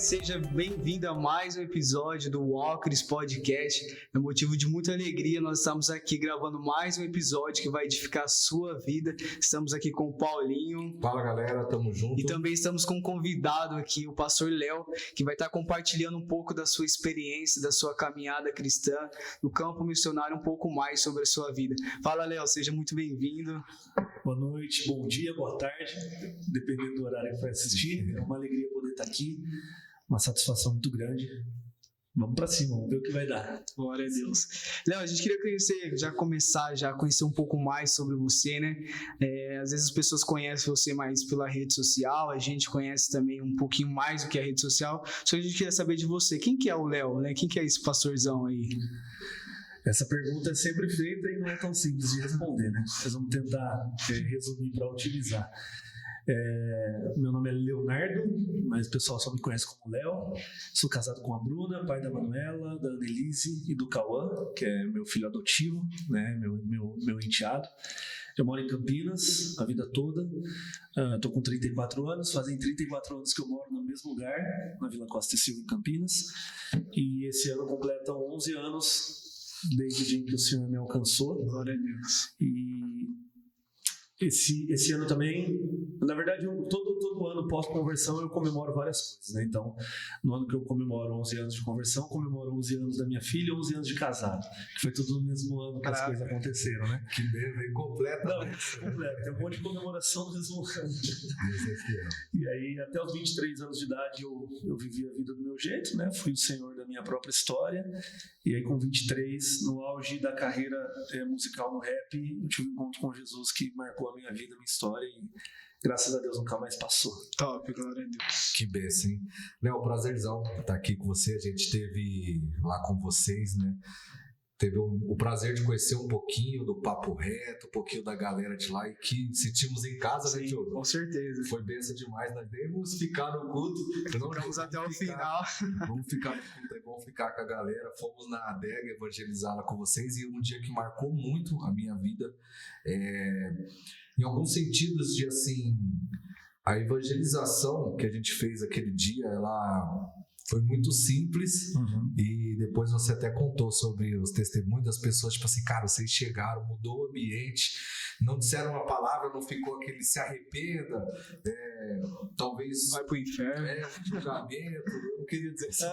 seja bem-vindo a mais um episódio do Walkers Podcast. É motivo de muita alegria, nós estamos aqui gravando mais um episódio que vai edificar a sua vida. Estamos aqui com o Paulinho. Fala galera, tamo junto. E também estamos com um convidado aqui, o pastor Léo, que vai estar compartilhando um pouco da sua experiência, da sua caminhada cristã, no campo missionário, um pouco mais sobre a sua vida. Fala, Léo, seja muito bem-vindo. Boa noite, bom dia, boa tarde, dependendo do horário que vai assistir. É uma alegria poder estar aqui, uma satisfação muito grande. Vamos pra cima, vamos ver o que vai dar. Glória a Deus. Léo, a gente queria conhecer, já conhecer um pouco mais sobre você, né? Às vezes as pessoas conhecem você mais pela rede social, a gente conhece também um pouquinmo mais do que a rede social. Só que a gente queria saber de você, quem que é o Léo, né? Quem que é esse pastorzão aí? Essa pergunta é sempre feita e não é tão simples de responder, né? Mas vamos tentar resumir para utilizar. Meu nome é Leonardo, mas o pessoal só me conhece como Léo. Sou casado com a Bruna, pai da Manuela, da Annelise e do Cauã, que é meu filho adotivo, né? meu enteado. Eu moro em Campinas a vida toda. Estou com 34 anos, fazem 34 anos que eu moro no mesmo lugar, na Vila Costa e Silva, em Campinas. E esse ano completam 11 anos desde o dia em que o Senhor me alcançou. Glória a Deus. E esse ano também, na verdade, todo ano pós-conversão eu comemoro várias coisas, né? Então, no ano que eu comemoro 11 anos de conversão, comemoro 11 anos da minha filha e 11 anos de casado, que foi tudo no mesmo ano que as coisas aconteceram, né? Que bem completa. Não, completa. Tem um monte de comemoração no mesmo ano. E aí, até os 23 anos de idade, eu vivi a vida do meu jeito, né? Fui o senhor da minha própria história. E aí, com 23, no auge da carreira musical no rap, eu tive um encontro com Jesus que marcou a minha vida, a minha história, e graças a Deus nunca mais passou. Top, glória a Deus. Que bênção, hein? Léo, prazerzão estar aqui com você. A gente esteve lá com vocês, né? Teve o prazer de conhecer um pouquinho do Papo Reto, um pouquinho da galera de lá, e que sentimos em casa, sim, né, Diogo? Com certeza. Foi bênção demais, nós devemos ficar no culto. Ficamos até o final. Vamos ficar no culto, é bom ficar com a galera. Fomos na adega evangelizá-la com vocês, e um dia que marcou muito a minha vida, em alguns sentidos de assim, a evangelização que a gente fez aquele dia, ela foi muito simples. E depois você até contou sobre os testemunhos das pessoas, tipo assim, cara, vocês chegaram, mudou o ambiente, não disseram uma palavra, não ficou aquele se arrependa, talvez vai pro inferno, julgamento, eu não queria dizer isso,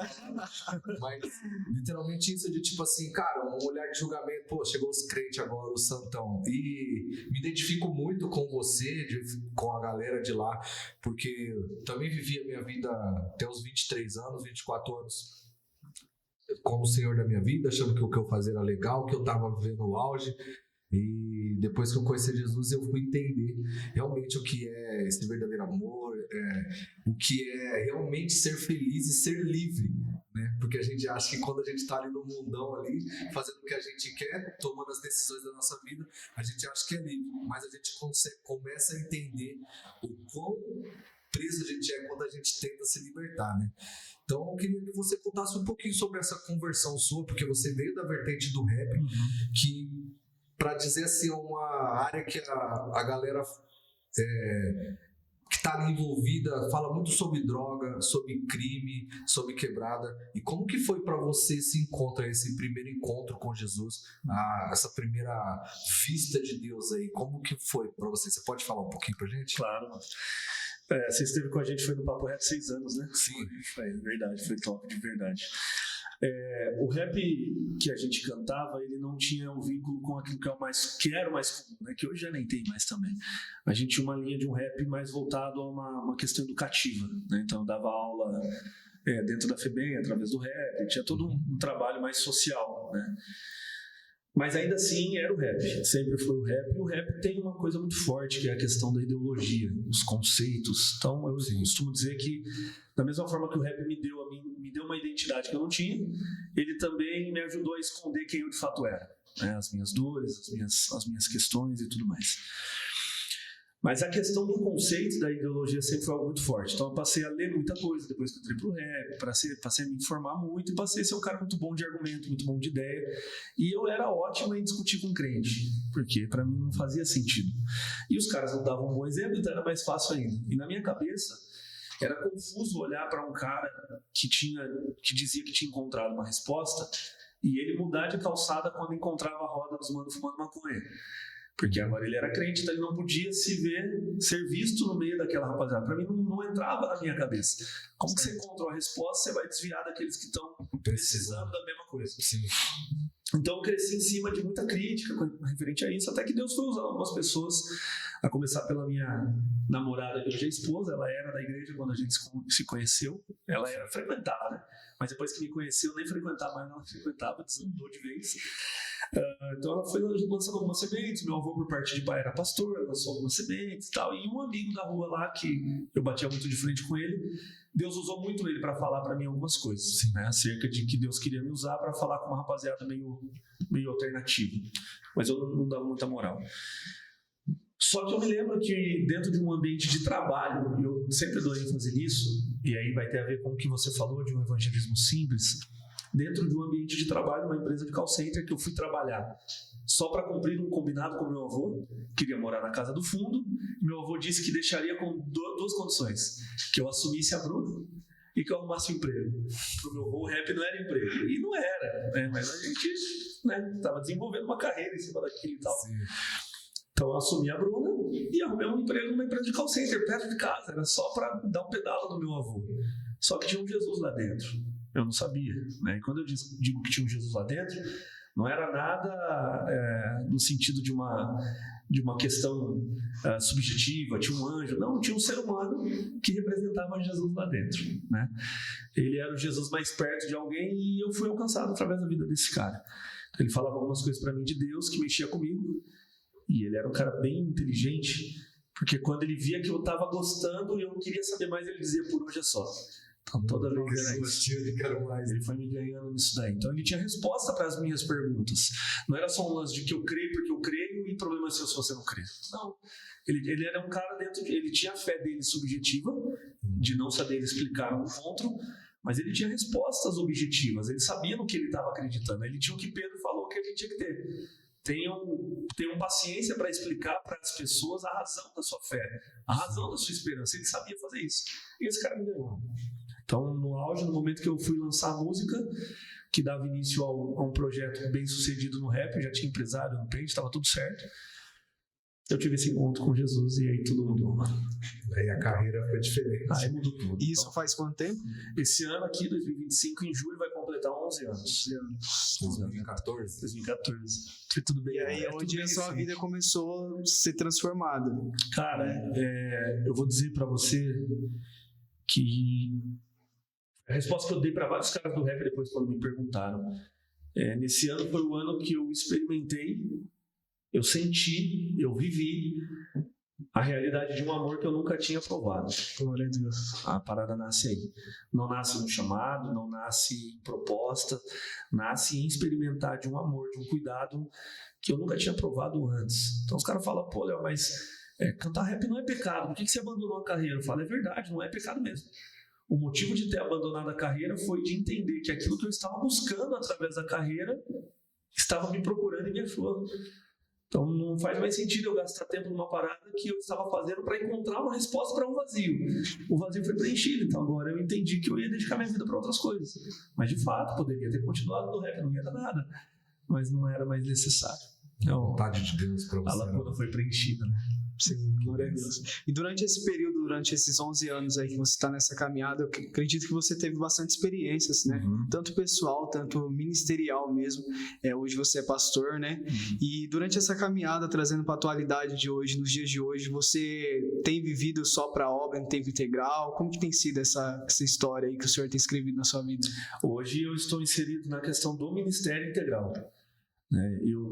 mas literalmente isso de tipo assim, cara, um olhar de julgamento, pô, chegou os crentes agora, o santão, e me identifico muito com você, com a galera de lá, porque eu também vivi a minha vida até os 23 anos, 24 anos como o senhor da minha vida, achando que o que eu fazia era legal, que eu estava vivendo o auge. E depois que eu conheci Jesus, eu fui entender realmente o que é esse verdadeiro amor, o que é realmente ser feliz e ser livre, né? Porque a gente acha que quando a gente está ali no mundão ali, fazendo o que a gente quer, tomando as decisões da nossa vida, a gente acha que é livre, mas a gente começa a entender o quão preso a gente é quando a gente tenta se libertar, né? Então eu queria que você contasse um pouquinho sobre essa conversão sua, porque você veio da vertente do rap, que, para dizer assim, é uma área que a galera que está ali envolvida fala muito sobre droga, sobre crime, sobre quebrada. E como que foi para você esse primeiro encontro com Jesus, essa primeira vista de Deus aí? Como que foi para você? Você pode falar um pouquinho pra gente? Claro. Você esteve com a gente, foi no Papo Reto 6 anos, né? Sim. Foi verdade, foi top, de verdade. O rap que a gente cantava, ele não tinha um vínculo com aquilo que era o mais comum, né? Que hoje já nem tem mais também. A gente tinha uma linha de um rap mais voltado a uma questão educativa, né? Então eu dava aula dentro da FEBEM, através do rap, tinha todo um trabalho mais social, né? Mas ainda assim era o rap, sempre foi o rap, e o rap tem uma coisa muito forte, que é a questão da ideologia, os conceitos. Então eu costumo dizer que, da mesma forma que o rap me deu uma identidade que eu não tinha, ele também me ajudou a esconder quem eu de fato era, né? As minhas dores, as minhas questões e tudo mais. Mas a questão do conceito da ideologia sempre foi algo muito forte. Então eu passei a ler muita coisa depois que eu entrei pro rap, passei a me informar muito e passei a ser um cara muito bom de argumento, muito bom de ideia. E eu era ótimo em discutir com crente, porque para mim não fazia sentido. E os caras não davam um bom exemplo, então era mais fácil ainda. E na minha cabeça, Era confuso olhar para um cara que dizia que tinha encontrado uma resposta e ele mudar de calçada quando encontrava a roda dos manos fumando maconha. Porque agora ele era crente, então ele não podia ser visto no meio daquela rapaziada. Para mim não entrava na minha cabeça. Como que você encontrou a resposta, você vai desviar daqueles que estão precisando da mesma coisa. Sim. Então eu cresci em cima de muita crítica referente a isso, até que Deus foi usando algumas pessoas, a começar pela minha namorada, que hoje é esposa. Ela era da igreja quando a gente se conheceu, frequentava, né? Mas depois que me conheceu, nem frequentava mais, ela frequentava, desandou de vez. Então ela foi lançando algumas sementes. Meu avô, por parte de pai, era pastor, lançou algumas sementes e tal. E um amigo da rua lá, que eu batia muito de frente com ele, Deus usou muito ele para falar para mim algumas coisas, né? Acerca de que Deus queria me usar para falar com uma rapaziada meio alternativa. Mas eu não dava muita moral. Só que eu me lembro que dentro de um ambiente de trabalho, e eu sempre dou ênfase nisso, e aí vai ter a ver com o que você falou de um evangelismo simples, dentro de um ambiente de trabalho, uma empresa de call center, que eu fui trabalhar só para cumprir um combinado com meu avô, queria morar na casa do fundo, e meu avô disse que deixaria com duas condições, que eu assumisse a Bruna e que eu arrumasse um emprego. Para o meu avô, o rap não era emprego, e não era, né? Mas a gente estava desenvolvendo uma carreira em cima daquilo e tal. Sim. Então eu assumi a Bruna e arrumei um emprego numa empresa de call center, perto de casa, era só para dar um pedalo no meu avô. Só que tinha um Jesus lá dentro, eu não sabia, né? E quando eu digo que tinha um Jesus lá dentro, não era nada no sentido de uma questão subjetiva, tinha um anjo, não, tinha um ser humano que representava Jesus lá dentro, né? Ele era o Jesus mais perto de alguém e eu fui alcançado através da vida desse cara. Ele falava algumas coisas para mim de Deus que mexia comigo, e ele era um cara bem inteligente, porque quando ele via que eu estava gostando e eu não queria saber mais, ele dizia: por hoje é só. Então toda vez era isso. Ele foi me ganhando nisso daí. Então ele tinha resposta para as minhas perguntas. Não era só um lance de que eu creio porque eu creio e problema é seu se você não crê. Não. Ele era um cara ele tinha a fé dele subjetiva, de não saber explicar um encontro, mas ele tinha respostas objetivas. Ele sabia no que ele estava acreditando. Ele tinha o que Pedro falou que a gente tinha que ter. Tenham paciência para explicar para as pessoas a razão da sua fé, a razão da sua esperança. Ele sabia fazer isso. E esse cara me ganhou. Então, no auge, no momento que eu fui lançar a música, que dava início a um projeto bem sucedido no rap, eu já tinha empresário no page, estava tudo certo. Eu tive esse encontro com Jesus e aí tudo mudou, mano. Aí a carreira foi diferente. Aí mudou tudo. E isso faz quanto tempo? Esse ano aqui, 2025, em julho, vai completar 11 anos. 2014. 2014. Foi tudo bem. E aí é onde a sua vida começou a ser transformada. Cara, eu vou dizer pra você que a resposta que eu dei pra vários caras do rap depois quando me perguntaram, nesse ano foi o ano que eu experimentei, eu senti, eu vivi a realidade de um amor que eu nunca tinha provado. Glória a Deus. A parada nasce aí. Não nasce no chamado, não nasce em proposta, nasce em experimentar de um amor, de um cuidado que eu nunca tinha provado antes. Então os caras falam: pô, Léo, mas cantar rap não é pecado, por que você abandonou a carreira? Eu falo: é verdade, não é pecado mesmo. O motivo de ter abandonado a carreira foi de entender que aquilo que eu estava buscando através da carreira estava me procurando e me achou. Então não faz mais sentido eu gastar tempo numa parada que eu estava fazendo para encontrar uma resposta para um vazio. O vazio foi preenchido, então agora eu entendi que eu ia dedicar minha vida para outras coisas. Mas de fato, poderia ter continuado no rap, não ia dar nada. Mas não era mais necessário. A vontade de Deus para você. A lacuna foi preenchida, né? Sim, glória a Deus. E durante esse período, durante esses 11 anos aí que você está nessa caminhada, eu acredito que você teve bastante experiências, né? Uhum. Tanto pessoal, tanto ministerial mesmo. Hoje você é pastor, né? Uhum. E durante essa caminhada, trazendo para a atualidade de hoje, nos dias de hoje, você tem vivido só para a obra em tempo integral? Como que tem sido essa história aí que o Senhor tem escrevido na sua vida? Hoje eu estou inserido na questão do ministério integral.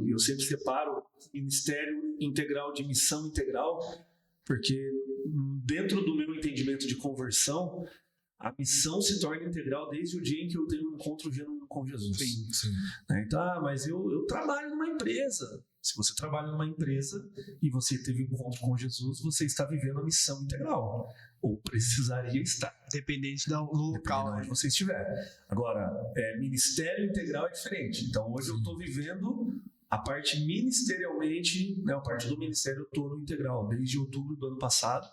Eu sempre separo ministério integral de missão integral, porque dentro do meu entendimento de conversão, a missão se torna integral desde o dia em que eu tenho um encontro genuíno com Jesus. Sim. Então, mas eu trabalho numa empresa. Se você trabalha numa empresa e você teve um encontro com Jesus, você está vivendo a missão integral. Ou precisaria estar. Dependente do local onde você estiver. Agora, ministério integral é diferente. Então, hoje eu estou vivendo a parte ministerialmente, a parte do ministério eu estou no integral. Desde outubro do ano passado,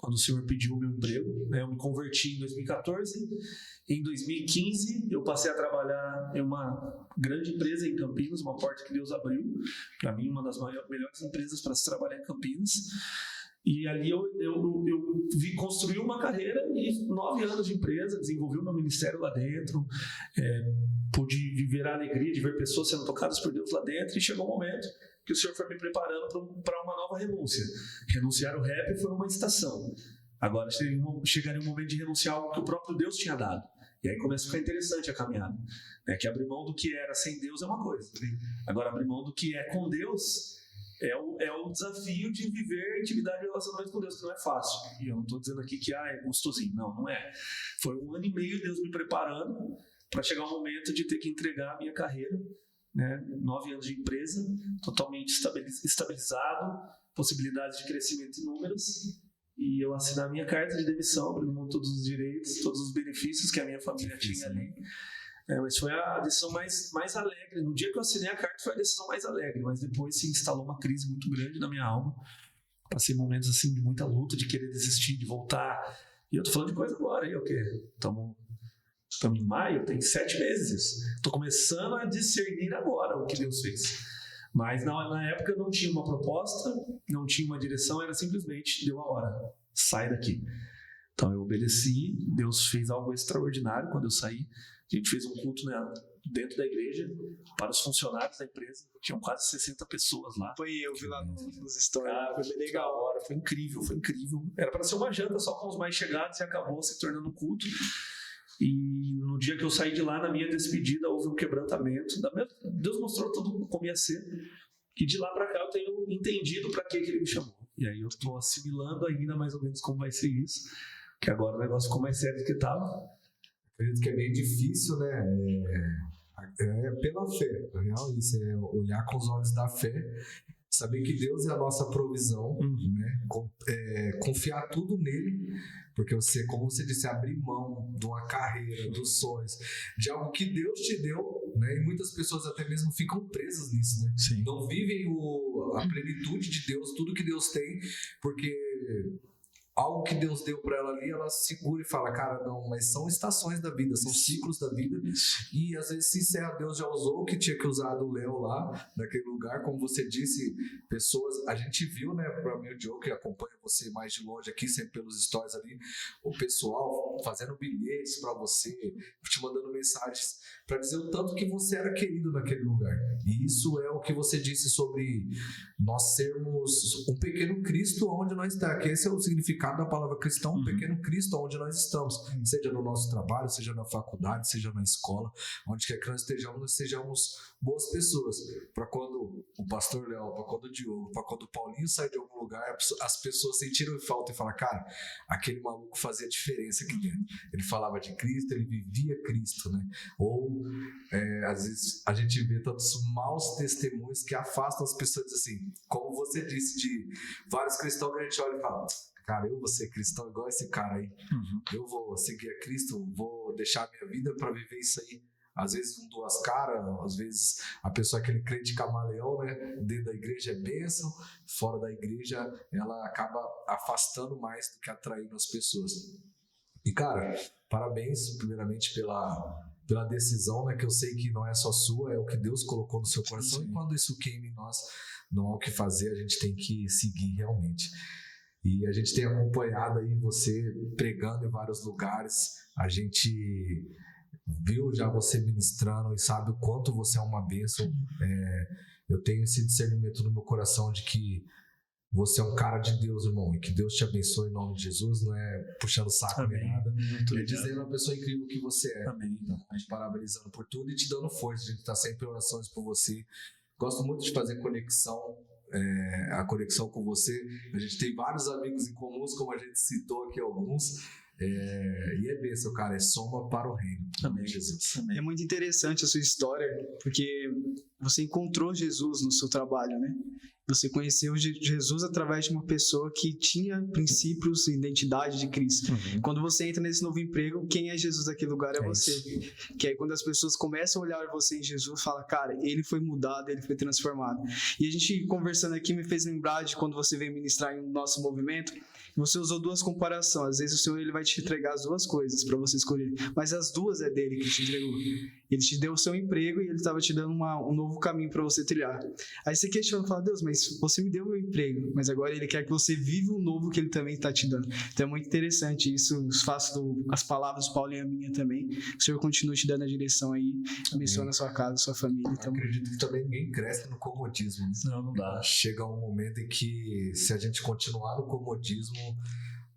quando o Senhor pediu o meu emprego, né? Eu me converti em 2014. Em 2015, eu passei a trabalhar em uma grande empresa em Campinas, uma porta que Deus abriu. Para mim, uma das melhores empresas para se trabalhar em Campinas. E ali eu vi construir uma carreira e 9 anos de empresa, desenvolvi o meu ministério lá dentro, pude viver a alegria de ver pessoas sendo tocadas por Deus lá dentro, e chegou um momento que o Senhor foi me preparando para uma nova renúncia. Renunciar o rap foi uma estação. Agora chegaria um momento de renunciar algo que o próprio Deus tinha dado. E aí começa a ficar interessante a caminhada. Que abrir mão do que era sem Deus é uma coisa. Agora, abrir mão do que é com Deus é o desafio de viver intimidade e relacionamento com Deus, que não é fácil. E eu não estou dizendo aqui que é gostosinho. Não, não é. Foi 1 ano e meio Deus me preparando para chegar o momento de ter que entregar a minha carreira. 9 anos de empresa, totalmente estabilizado, possibilidades de crescimento inúmeras, e eu assinar a minha carta de demissão, abrindo mão de todos os direitos, todos os benefícios que a minha família tinha ali. Mas foi a decisão mais alegre. No dia que eu assinei a carta foi a decisão mais alegre, mas depois se instalou uma crise muito grande na minha alma. Passei momentos assim de muita luta, de querer desistir, de voltar. E eu tô falando de coisa agora, aí o quê? Estamos em maio, tem 7 meses. Estou começando a discernir agora o que Deus fez. Mas na época eu não tinha uma proposta, não tinha uma direção, era simplesmente, deu a hora, sai daqui. Então eu obedeci, Deus fez algo extraordinário quando eu saí. A gente fez um culto dentro da igreja para os funcionários da empresa. Tinham quase 60 pessoas lá. Eu vi lá nos stories. Foi bem legal. Foi incrível. Era para ser uma janta só com os mais chegados e acabou se tornando um culto. E no dia que eu saí de lá, na minha despedida, houve um quebrantamento. Deus mostrou tudo como ia ser. E de lá para cá eu tenho entendido para que ele me chamou. E aí eu estou assimilando ainda mais ou menos como vai ser isso. Que agora o negócio ficou mais sério do que estava. Acredito que é bem difícil, né? É pela fé, na real, isso é olhar com os olhos da fé, saber que Deus é a nossa provisão, né? Confiar tudo nele, porque você, como você disse, abrir mão de uma carreira, dos sonhos, de algo que Deus te deu, né? E muitas pessoas até mesmo ficam presas nisso, né? Sim. Não vivem a plenitude de Deus, tudo que Deus tem, porque algo que Deus deu para ela ali, ela segura e fala, cara, não, mas são estações da vida, são ciclos da vida, e às vezes se encerra, Deus já usou o que tinha que usar do Léo lá, naquele lugar, como você disse, pessoas, a gente viu, né, para mim o Diogo, que acompanha você mais de longe aqui, sempre pelos stories ali, o pessoal fazendo bilhetes para você, te mandando mensagens, para dizer o tanto que você era querido naquele lugar, e isso é o que você disse sobre nós sermos um pequeno Cristo onde nós estamos, que esse é o significado da palavra cristão, um pequeno Cristo onde nós estamos, seja no nosso trabalho, seja na faculdade, seja na escola, onde quer que nós sejamos boas pessoas, para quando o pastor Léo, para quando o Diogo, para quando o Paulinho sai de algum lugar, as pessoas sentiram falta e falam, cara, aquele maluco fazia diferença aqui dentro, ele falava de Cristo, ele vivia Cristo, né? Ou às vezes a gente vê tantos maus testemunhos que afastam as pessoas, assim, como você disse, de vários cristãos que a gente olha e fala, cara, eu vou ser cristão igual esse cara aí, eu vou seguir a Cristo, vou deixar minha vida para viver isso aí. Às vezes com 2 caras, às vezes a pessoa é aquele crente camaleão, né? Dentro da igreja é bênção, fora da igreja ela acaba afastando mais do que atraindo as pessoas. E cara, parabéns primeiramente pela decisão, né? Que eu sei que não é só sua, é o que Deus colocou no seu coração. Sim. E quando isso queima em nós, não há o que fazer, a gente tem que seguir realmente. E a gente tem acompanhado aí você pregando em vários lugares, a gente viu já você ministrando e sabe o quanto você é uma bênção. Eu tenho esse discernimento no meu coração de que você é um cara de Deus, irmão, e que Deus te abençoe em nome de Jesus, não é puxando saco nem nada, é dizendo a pessoa incrível que você é. Amém. Então, a gente parabenizando por tudo e te dando força, a gente está sempre em orações por você. Gosto muito de fazer a conexão com você. A gente tem vários amigos em comuns, como a gente citou aqui alguns. E é bênção, cara, é soma para o reino. Amém, Jesus. Amém. É muito interessante a sua história, porque você encontrou Jesus no seu trabalho, né? Você conheceu Jesus através de uma pessoa que tinha princípios e identidade de Cristo. Quando você entra nesse novo emprego, quem é Jesus naquele lugar é você. Isso. Que aí quando as pessoas começam a olhar você em Jesus, fala, cara, ele foi mudado, ele foi transformado. E a gente conversando aqui me fez lembrar de quando você veio ministrar em nosso movimento, você usou duas comparações. Às vezes o Senhor ele vai te entregar as duas coisas para você escolher, mas as duas é dele que te entregou. Ele te deu o seu emprego e ele estava te dando um novo caminho para você trilhar. Aí você questiona e fala, Deus, mas você me deu o meu emprego, mas agora ele quer que você viva um novo que ele também está te dando. Então é muito interessante isso. Faço as palavras do Paulo e a minha também. O Senhor continua te dando a direção aí, abençoa a sua casa, a sua família. Então, acredito que também ninguém cresce no comodismo. Não dá. Chega um momento em que, se a gente continuar no comodismo,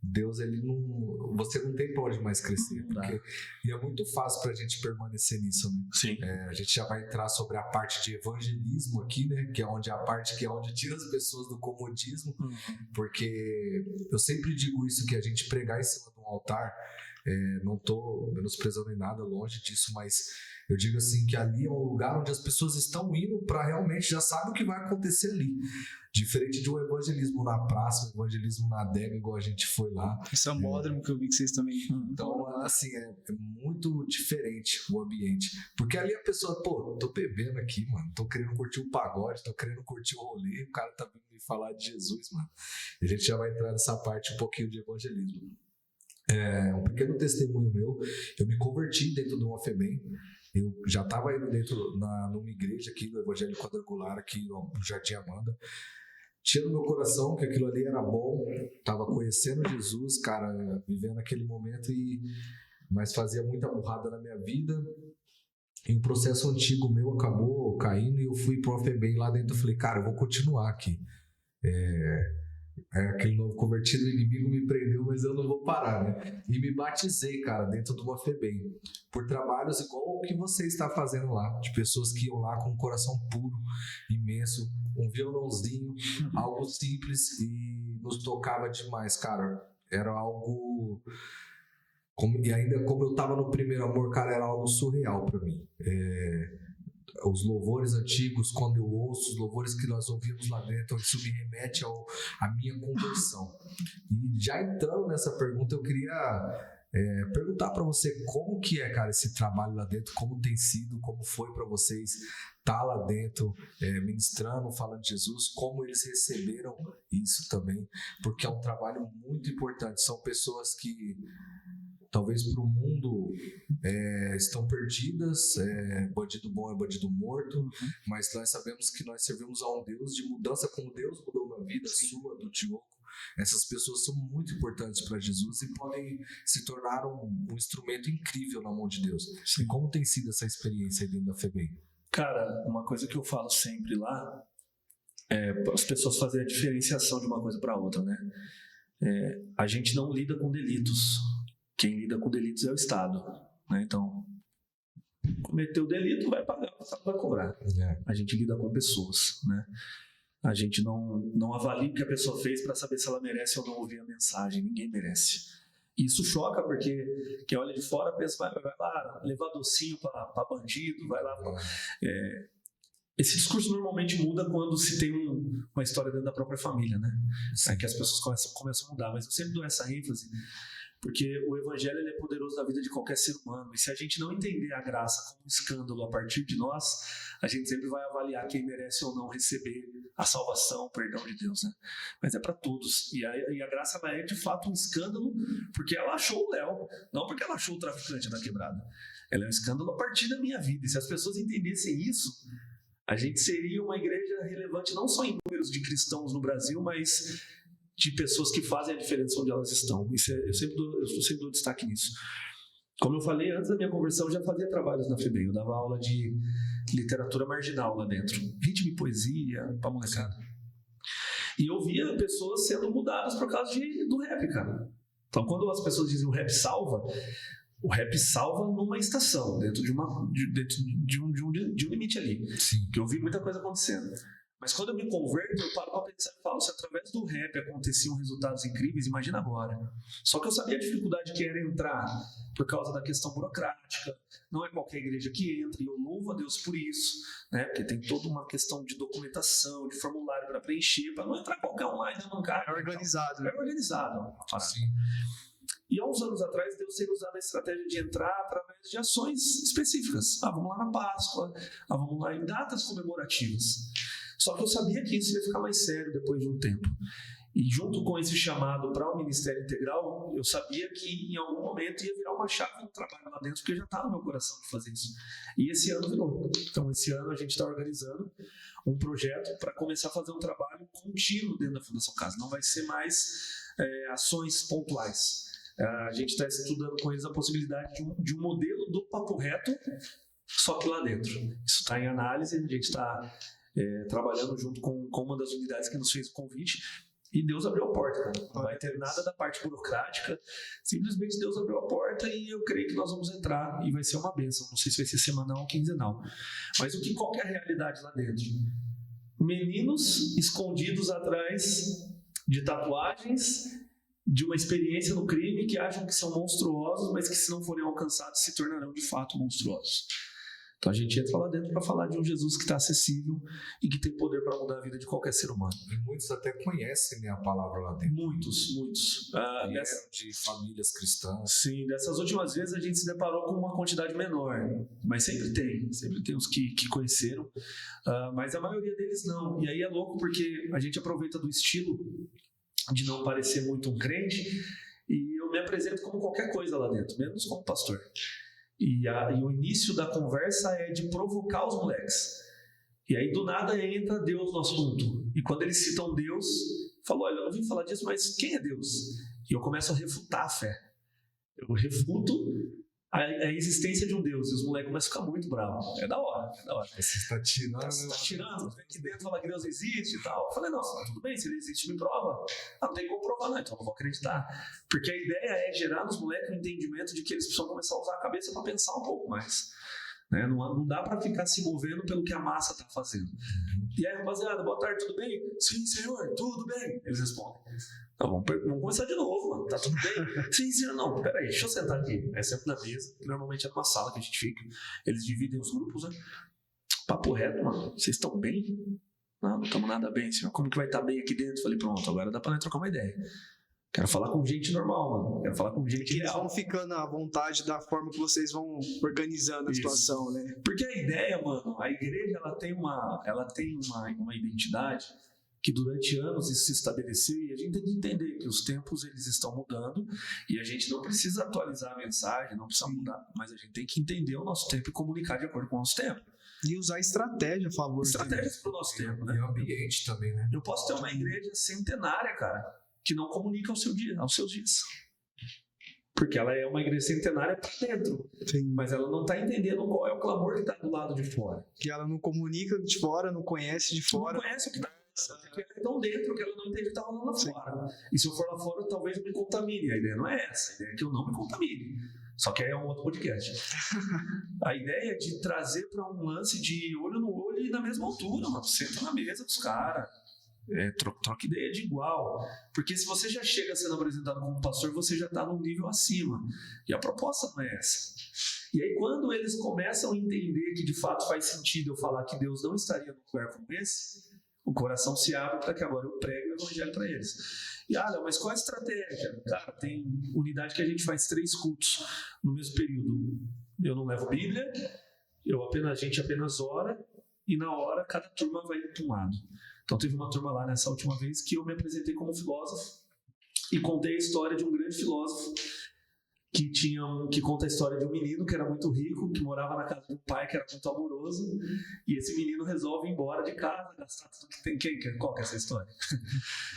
Deus, ele não, você não tem pra onde mais crescer, porque, e é muito fácil pra gente permanecer nisso, né? Sim. A gente já vai entrar sobre a parte de evangelismo aqui, né? Que é onde a parte que é onde tira as pessoas do comodismo, porque eu sempre digo isso, que a gente pregar em cima de um altar, não tô menosprezando em nada, longe disso, mas eu digo assim, que ali é um lugar onde as pessoas estão indo para realmente já sabem o que vai acontecer ali. Diferente de um evangelismo na praça, um evangelismo na adega, igual a gente foi lá. Esse é um módromo que eu vi que vocês também... Então, assim, é muito diferente o ambiente. Porque ali a pessoa, pô, tô bebendo aqui, mano, tô querendo curtir o pagode, tô querendo curtir o rolê, o cara tá vindo me falar de Jesus, mano. E a gente já vai entrar nessa parte um pouquinho de evangelismo. Um pequeno testemunho meu, eu me converti dentro de uma FEBEM. Eu já estava indo numa igreja aqui do Evangelho Quadrangular, aqui no Jardim Amanda. Tinha no meu coração que aquilo ali era bom, estava conhecendo Jesus, cara, vivendo aquele momento, mas fazia muita burrada na minha vida. E um processo antigo meu acabou caindo e eu fui para uma FEBEM lá dentro. Eu falei, cara, eu vou continuar aqui. Aquele novo convertido, o inimigo me prendeu, mas eu não vou parar, né? E me batizei, cara, dentro de uma FEBEM, por trabalhos igual o que você está fazendo lá, de pessoas que iam lá com um coração puro, imenso, um violãozinho, algo simples, e nos tocava demais, cara. Era algo... E ainda como eu tava no primeiro amor, cara, era algo surreal pra mim. Os louvores antigos, quando eu ouço os louvores que nós ouvimos lá dentro, isso me remete à minha conversão. E já entrando nessa pergunta, eu queria perguntar para você como que é, cara, esse trabalho lá dentro, como tem sido, como foi para vocês estar lá dentro, ministrando, falando de Jesus, como eles receberam isso também, porque é um trabalho muito importante. São pessoas que talvez para o mundo estão perdidas, bandido bom é bandido morto, mas nós sabemos que nós servimos a um Deus de mudança, como Deus mudou a vida sua, do Diogo. Essas pessoas são muito importantes para Jesus e podem se tornar um instrumento incrível na mão de Deus. Sim. E como tem sido essa experiência aí dentro da FEBEM? Cara, uma coisa que eu falo sempre lá é as pessoas fazerem a diferenciação de uma coisa para outra, né? A gente não lida com delitos. Quem lida com delitos é o Estado, né? Então, cometeu delito, vai pagar, vai cobrar. A gente lida com pessoas, né? A gente não avalia o que a pessoa fez para saber se ela merece ou não ouvir a mensagem. Ninguém merece. Isso choca, porque quem olha de fora pensa, vai lá levar docinho para bandido, vai lá. Esse discurso normalmente muda quando se tem uma história dentro da própria família, né? É que as pessoas começam a mudar. Mas eu sempre dou essa ênfase, porque o evangelho ele é poderoso na vida de qualquer ser humano. E se a gente não entender a graça como um escândalo a partir de nós, a gente sempre vai avaliar quem merece ou não receber a salvação, o perdão de Deus, né? Mas é para todos. E a graça ela é de fato um escândalo porque ela achou o Léo, não porque ela achou o traficante da quebrada. Ela é um escândalo a partir da minha vida. E se as pessoas entendessem isso, a gente seria uma igreja relevante não só em números de cristãos no Brasil, mas de pessoas que fazem a diferença onde elas estão. Eu sempre dou destaque nisso. Como eu falei, antes da minha conversão, eu já fazia trabalhos na FEBEM. Eu dava aula de literatura marginal lá dentro. Ritmo e poesia, pra molecada. E eu via pessoas sendo mudadas por causa do rap, cara. Então, quando as pessoas dizem o rap salva numa estação, dentro de um limite ali. Sim. Que eu vi muita coisa acontecendo. Mas quando eu me converto, eu paro para pensar e falo, se através do rap aconteciam resultados incríveis, imagina agora. Só que eu sabia a dificuldade que era entrar por causa da questão burocrática. Não é qualquer igreja que entra, e eu louvo a Deus por isso, né? Porque tem toda uma questão de documentação, de formulário para preencher, para não entrar qualquer online na bancada. É organizado, né? É organizado. Sim. E há uns anos atrás, Deus tem usado a estratégia de entrar através de ações específicas. Vamos lá na Páscoa, vamos lá em datas comemorativas. Só que eu sabia que isso ia ficar mais sério depois de um tempo. E junto com esse chamado para o Ministério Integral, eu sabia que em algum momento ia virar uma chave no trabalho lá dentro, porque já estava no meu coração de fazer isso. E esse ano virou. Então, esse ano a gente está organizando um projeto para começar a fazer um trabalho contínuo dentro da Fundação Casa. Não vai ser mais ações pontuais. A gente está estudando com eles a possibilidade de um modelo do Papo Reto, só que lá dentro. Isso está em análise, a gente está trabalhando junto com uma das unidades que nos fez o convite, e Deus abriu a porta, cara. Não vai ter nada da parte burocrática, simplesmente Deus abriu a porta e eu creio que nós vamos entrar e vai ser uma bênção. Não sei se vai ser semanal ou quinzenal, mas qual que é a realidade lá dentro? Meninos escondidos atrás de tatuagens, de uma experiência no crime, que acham que são monstruosos, mas que se não forem alcançados se tornarão de fato monstruosos. Então a gente entra lá dentro para falar de um Jesus que está acessível e que tem poder para mudar a vida de qualquer ser humano. E muitos até conhecem, né, a palavra lá dentro. Muitos. De famílias cristãs. Sim, dessas últimas vezes a gente se deparou com uma quantidade menor, mas sempre tem os que conheceram, mas a maioria deles não. E aí é louco porque a gente aproveita do estilo de não parecer muito um crente e eu me apresento como qualquer coisa lá dentro, menos como pastor. E o início da conversa é de provocar os moleques. E aí do nada entra Deus no assunto. E quando eles citam Deus, falo, olha, eu não vim falar disso, mas quem é Deus? E eu começo a refutar a fé. Eu refuto a existência de um Deus. E os moleques começam a ficar muito bravos. É da hora. Você está tirando. Você está tirando, vem aqui dentro falar que Deus existe e tal. Eu falei, não, tudo bem, se ele existe, me prova. Não tem como provar, não, então eu não vou acreditar. Porque a ideia é gerar nos moleques um entendimento de que eles precisam começar a usar a cabeça para pensar um pouco mais. Né? Não dá para ficar se movendo pelo que a massa está fazendo. E aí, rapaziada, boa tarde, tudo bem? Sim, senhor, tudo bem. Eles respondem. Então, vamos começar de novo, mano. Tá tudo bem? Sim, senhor, não. Peraí, deixa eu sentar aqui. É sempre na mesa, que normalmente é numa sala que a gente fica. Eles dividem os grupos, né? Papo reto, mano. Vocês estão bem? Não estamos nada bem, senhor. Como que vai estar bem aqui dentro? Falei, pronto, agora dá pra nós trocar uma ideia. Quero falar com gente normal, mano. Quero falar com gente Eles real. vão ficando à vontade da forma que vocês vão organizando a situação, né? Porque a ideia, mano, a igreja ela tem uma identidade que durante anos isso se estabeleceu e a gente tem que entender que os tempos eles estão mudando e a gente não precisa atualizar a mensagem, não precisa mudar, mas a gente tem que entender o nosso tempo e comunicar de acordo com o nosso tempo. E usar estratégia a favor. Estratégias para o nosso tempo, né? E o ambiente também, né? Eu posso ter uma igreja centenária, cara, que não comunica aos seus dias. Porque ela é uma igreja centenária para dentro. Sim. Mas ela não está entendendo qual é o clamor que está do lado de fora. Que ela não comunica de fora, não conhece de fora. Não conhece o que está tão dentro que ela não entende o que está rolando lá fora. E se eu for lá fora, talvez eu me contamine. A ideia não é essa. A ideia é que eu não me contamine. Só que aí é um outro podcast. A ideia é de trazer para um lance de olho no olho e na mesma altura, mano. Senta na mesa dos caras. Troca ideia de igual. Porque se você já chega sendo apresentado como pastor, você já está num nível acima. E a proposta não é essa. E aí quando eles começam a entender que de fato faz sentido eu falar que Deus não estaria num lugar como esse, o coração se abre para que agora eu pregue o evangelho para eles. E mas qual a estratégia? Cara, tem unidade que a gente faz 3 cultos no mesmo período. Eu não levo Bíblia, a gente apenas ora, e na hora cada turma vai para um lado. Então teve uma turma lá nessa última vez que eu me apresentei como filósofo e contei a história de um grande filósofo que conta a história de um menino que era muito rico, que morava na casa de um pai que era muito amoroso, e esse menino resolve ir embora de casa, gastar tudo que tem. Qual que é essa história?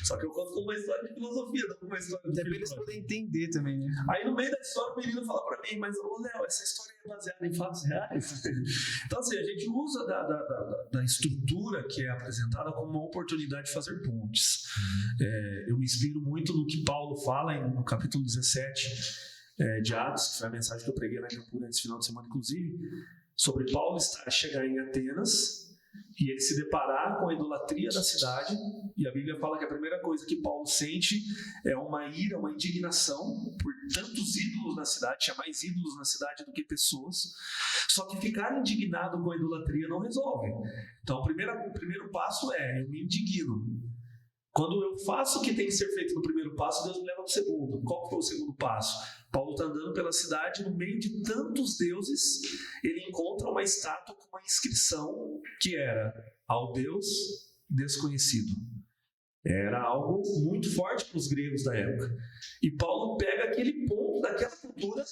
Só que eu conto como uma história de filosofia, não como uma história de É pra eles poderem entender também, né? Aí no meio da história o menino fala pra mim, mas ô Léo, essa história é baseada em fatos reais? Então assim, a gente usa da estrutura que é apresentada como uma oportunidade de fazer pontes. Eu me inspiro muito no que Paulo fala no capítulo 17 de Atos, que foi a mensagem que eu preguei na Campura esse final de semana, inclusive, sobre Paulo chegar em Atenas e ele se deparar com a idolatria da cidade, e a Bíblia fala que a primeira coisa que Paulo sente é uma ira, uma indignação por tantos ídolos na cidade, tinha mais ídolos na cidade do que pessoas, só que ficar indignado com a idolatria não resolve. Então o primeiro passo é, eu me indigno. Quando eu faço o que tem que ser feito no primeiro passo, Deus me leva para o segundo. Qual foi o segundo passo? Paulo está andando pela cidade, no meio de tantos deuses, ele encontra uma estátua com uma inscrição que era ao Deus desconhecido. Era algo muito forte para os gregos da época. E Paulo pega aquele ponto daquela cultura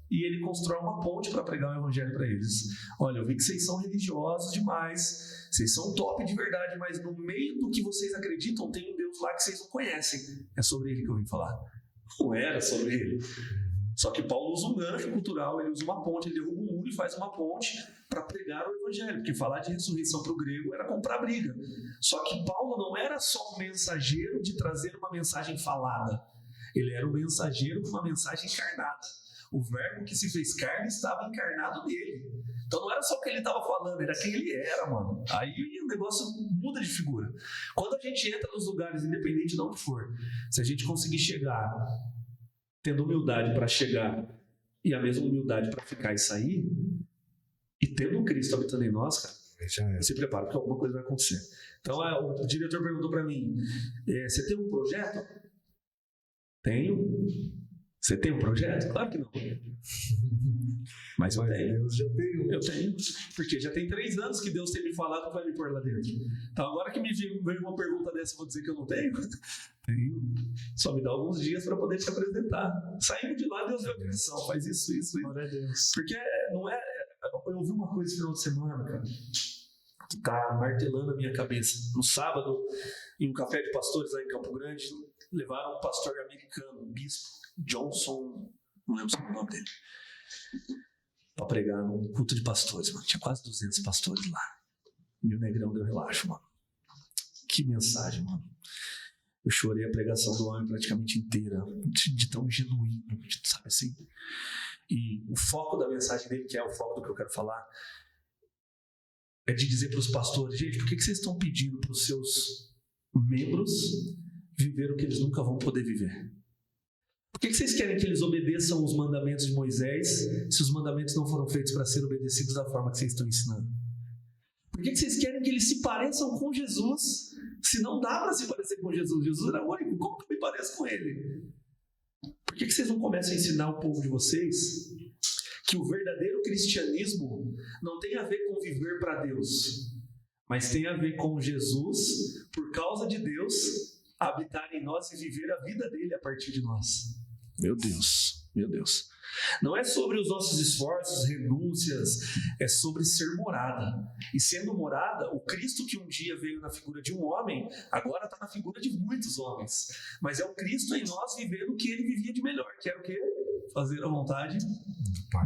e ele constrói uma ponte para pregar o evangelho para eles. Olha, eu vi que vocês são religiosos demais, vocês são top de verdade, mas no meio do que vocês acreditam tem um Deus lá que vocês não conhecem. É sobre ele que eu vim falar. Não era sobre ele. Só que Paulo usa um gancho cultural, ele usa uma ponte, ele derruba um muro e faz uma ponte para pregar o evangelho, porque falar de ressurreição para o grego era comprar briga. Só que Paulo não era só um mensageiro de trazer uma mensagem falada, ele era um mensageiro com uma mensagem encarnada. O verbo que se fez carne estava encarnado nele. Então não era só o que ele estava falando, era quem ele era, mano. Aí o negócio muda de figura. Quando a gente entra nos lugares, independente de onde for, se a gente conseguir chegar tendo humildade para chegar e a mesma humildade para ficar e sair, e tendo Cristo habitando em nós, cara, se prepara porque alguma coisa vai acontecer. Então o diretor perguntou para mim, você tem um projeto? Tenho. Você tem um projeto? Claro que não. Mas eu tenho. Deus já tem um. Eu tenho. Porque já tem 3 anos que Deus tem me falado que vai me pôr lá dentro. Então agora que me veio uma pergunta dessa, eu vou dizer que eu não tenho? Tenho. Só me dá alguns dias para poder te apresentar. Saindo de lá, Deus deu a direção. Faz isso. Glória a Deus. Porque não é... Eu ouvi uma coisa no final de semana, cara, que tá martelando a minha cabeça. No sábado, em um café de pastores lá em Campo Grande, levaram um pastor americano, um bispo, Johnson, não lembro o nome dele, para pregar num culto de pastores, mano. Tinha quase 200 pastores lá. E o negrão deu relaxo, mano. Que mensagem, mano. Eu chorei a pregação do homem praticamente inteira, de tão genuíno, sabe assim? E o foco da mensagem dele, que é o foco do que eu quero falar, é de dizer para os pastores, gente, por que vocês estão pedindo para os seus membros viver o que eles nunca vão poder viver? Por que vocês querem que eles obedeçam os mandamentos de Moisés se os mandamentos não foram feitos para serem obedecidos da forma que vocês estão ensinando? Por que vocês querem que eles se pareçam com Jesus se não dá para se parecer com Jesus? Jesus era único, como que eu me pareço com ele? Por que vocês não começam a ensinar o povo de vocês que o verdadeiro cristianismo não tem a ver com viver para Deus, mas tem a ver com Jesus, por causa de Deus, habitar em nós e viver a vida dele a partir de nós? Meu Deus, meu Deus. Não é sobre os nossos esforços, renúncias, é sobre ser morada. E sendo morada, o Cristo que um dia veio na figura de um homem, agora está na figura de muitos homens. Mas é o Cristo em nós vivendo o que ele vivia de melhor, que era o quê? Fazer a vontade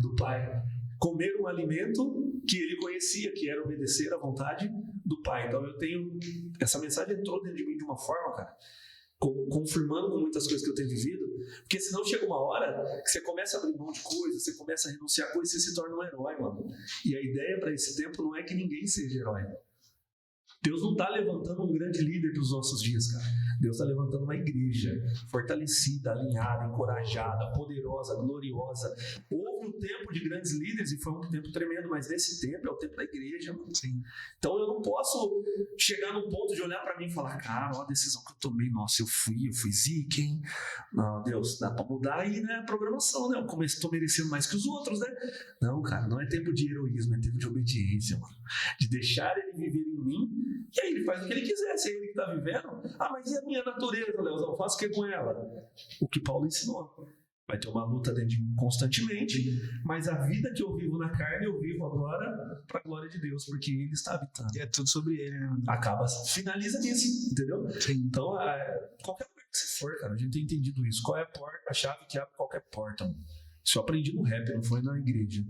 do Pai. Comer um alimento que ele conhecia, que era obedecer à vontade do Pai. Então essa mensagem entrou dentro de mim de uma forma, cara, confirmando com muitas coisas que eu tenho vivido, porque senão chega uma hora que você começa a abrir mão de coisas, você começa a renunciar a coisas e você se torna um herói, mano. E a ideia para esse tempo não é que ninguém seja herói. Deus não está levantando um grande líder para os nossos dias, cara. Deus está levantando uma igreja fortalecida, alinhada, encorajada, poderosa, gloriosa. Houve um tempo de grandes líderes e foi um tempo tremendo, mas nesse tempo é o tempo da igreja. Sim. Então eu não posso chegar num ponto de olhar para mim e falar, cara, ó a decisão que eu tomei, nossa, eu fui zica, hein? Não, Deus, dá para mudar aí, né, a programação, né? Eu estou merecendo mais que os outros, né? Não, cara, não é tempo de heroísmo, é tempo de obediência, mano. De deixar ele viver em mim. E aí ele faz o que ele quiser, se é ele que está vivendo. Ah, mas e a minha natureza, Leozão? Faço o que com ela? O que Paulo ensinou. Vai ter uma luta dentro de mim constantemente, mas a vida que eu vivo na carne, eu vivo agora para a glória de Deus, porque ele está habitando. E é tudo sobre ele, né? Acaba, finaliza nisso, entendeu? Sim. Então, qualquer lugar que você for, cara, a gente tem entendido isso. Qual é a chave que abre qualquer porta? Mano? Isso eu aprendi no rap, não foi na igreja.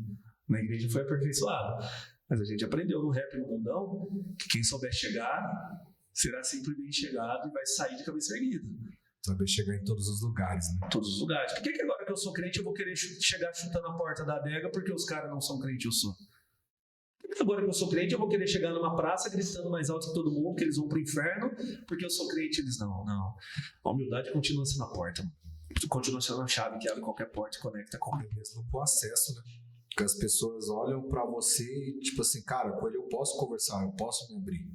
Na igreja foi aperfeiçoado. Mas a gente aprendeu no rap no mundão que quem souber chegar será sempre bem chegado e vai sair de cabeça erguida. Saber chegar em todos os lugares, né? Todos os lugares. Por que agora que eu sou crente eu vou querer chegar chutando a porta da adega porque os caras não são crentes, eu sou? Agora que eu sou crente, eu vou querer chegar numa praça gritando mais alto que todo mundo, que eles vão pro inferno, porque eu sou crente. Eles, não. A humildade continua sendo a porta, mano. Continua sendo a chave que abre qualquer porta e conecta com É mesmo pro acesso, né? Porque as pessoas olham pra você e, tipo assim, cara, com ele eu posso conversar, eu posso me abrir.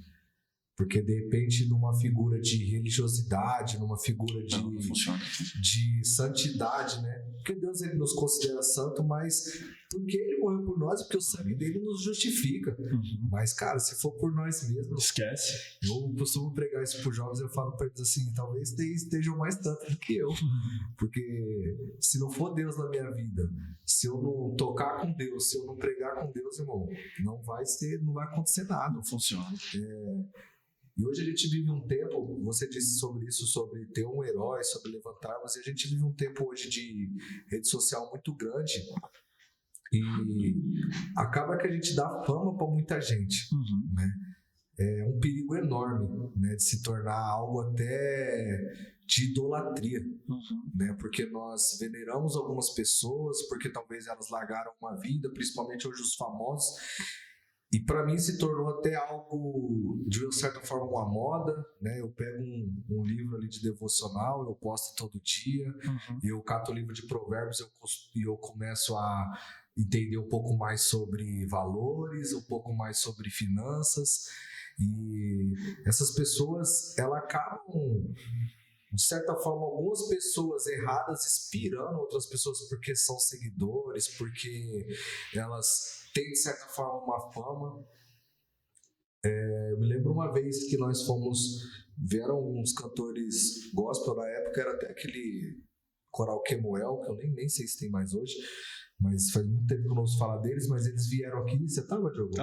Porque, de repente, numa figura de religiosidade, numa figura não funciona. de santidade, né? Porque Deus, ele nos considera santo, mas porque ele morreu por nós, porque o sangue dele nos justifica. Mas, cara, se for por nós mesmos... Esquece. Eu costumo pregar isso para os jovens, eu falo para eles assim, talvez estejam mais tanto do que eu. Porque se não for Deus na minha vida, se eu não tocar com Deus, se eu não pregar com Deus, irmão, não vai acontecer nada. Não funciona. E hoje a gente vive um tempo, você disse sobre isso, sobre ter um herói, sobre levantar, mas a gente vive um tempo hoje de rede social muito grande e acaba que a gente dá fama para muita gente, né? É um perigo enorme, né, de se tornar algo até de idolatria, né? Porque nós veneramos algumas pessoas, porque talvez elas largaram uma vida, principalmente hoje os famosos. E para mim se tornou até algo, de uma certa forma, uma moda, né? Eu pego um livro ali de devocional, eu posto todo dia, eu cato o livro de provérbios e eu começo a entender um pouco mais sobre valores, um pouco mais sobre finanças. E essas pessoas, elas acabam, de certa forma, algumas pessoas erradas inspirando outras pessoas porque são seguidores, porque elas têm, de certa forma, uma fama. Eu me lembro uma vez que nós vieram uns cantores gospel, na época era até aquele coral Kemuel, que eu nem sei se tem mais hoje, mas faz muito tempo que eu não ouço falar deles, mas eles vieram aqui, você estava, Diogo?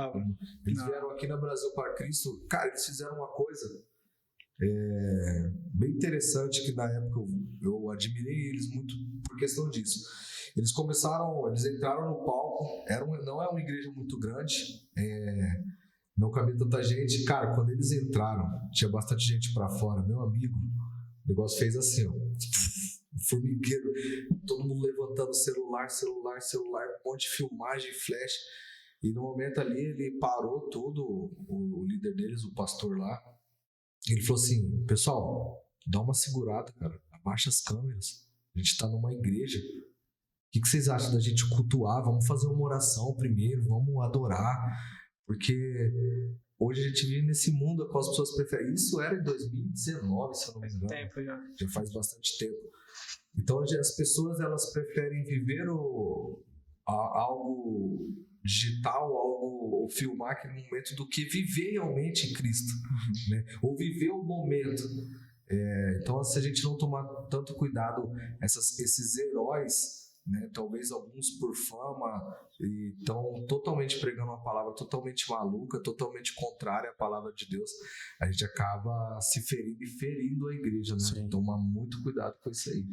Eles vieram aqui na Brasil para Cristo, cara, eles fizeram uma coisa bem interessante, que na época eu admirei eles muito por questão disso. Eles entraram no palco, não é uma igreja muito grande, não cabia tanta gente. Cara, quando eles entraram, tinha bastante gente pra fora, meu amigo, o negócio fez assim, ó, formigueiro, todo mundo levantando celular, um monte de filmagem, flash, e no momento ali ele parou tudo, o líder deles, o pastor lá, ele falou assim, pessoal, dá uma segurada, cara, abaixa as câmeras, a gente tá numa igreja, o que vocês acham da gente cultuar? Vamos fazer uma oração primeiro, vamos adorar, porque hoje a gente vive nesse mundo com as pessoas preferem. Isso era em 2019, se eu não me engano. Tempo já faz bastante tempo. Então as pessoas, elas preferem viver algo digital, ou filmar aquele momento, do que viver realmente em Cristo, né? Ou viver o momento. Então, se a gente não tomar tanto cuidado, esses heróis, né, talvez alguns por fama, estão totalmente pregando uma palavra totalmente maluca, totalmente contrária à palavra de Deus, a gente acaba se ferindo e ferindo a igreja, né? Sim. Tomar muito cuidado com isso aí.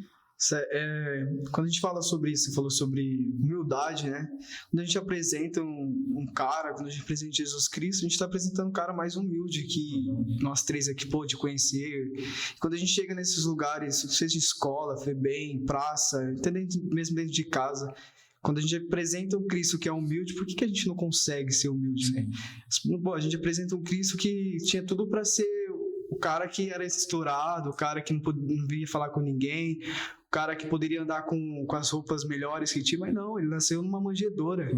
Quando a gente fala sobre isso, você falou sobre humildade, né? Quando a gente apresenta um cara, quando a gente apresenta Jesus Cristo, a gente está apresentando um cara mais humilde que nós três aqui pôde conhecer. Quando a gente chega nesses lugares, seja escola, FEBEM, praça, até mesmo dentro de casa, quando a gente apresenta um Cristo que é humilde, por que a gente não consegue ser humilde, né? Bom, a gente apresenta um Cristo que tinha tudo para ser o cara que era estourado, o cara que não via falar com ninguém, o cara que poderia andar com as roupas melhores que tinha, mas não, ele nasceu numa manjedoura.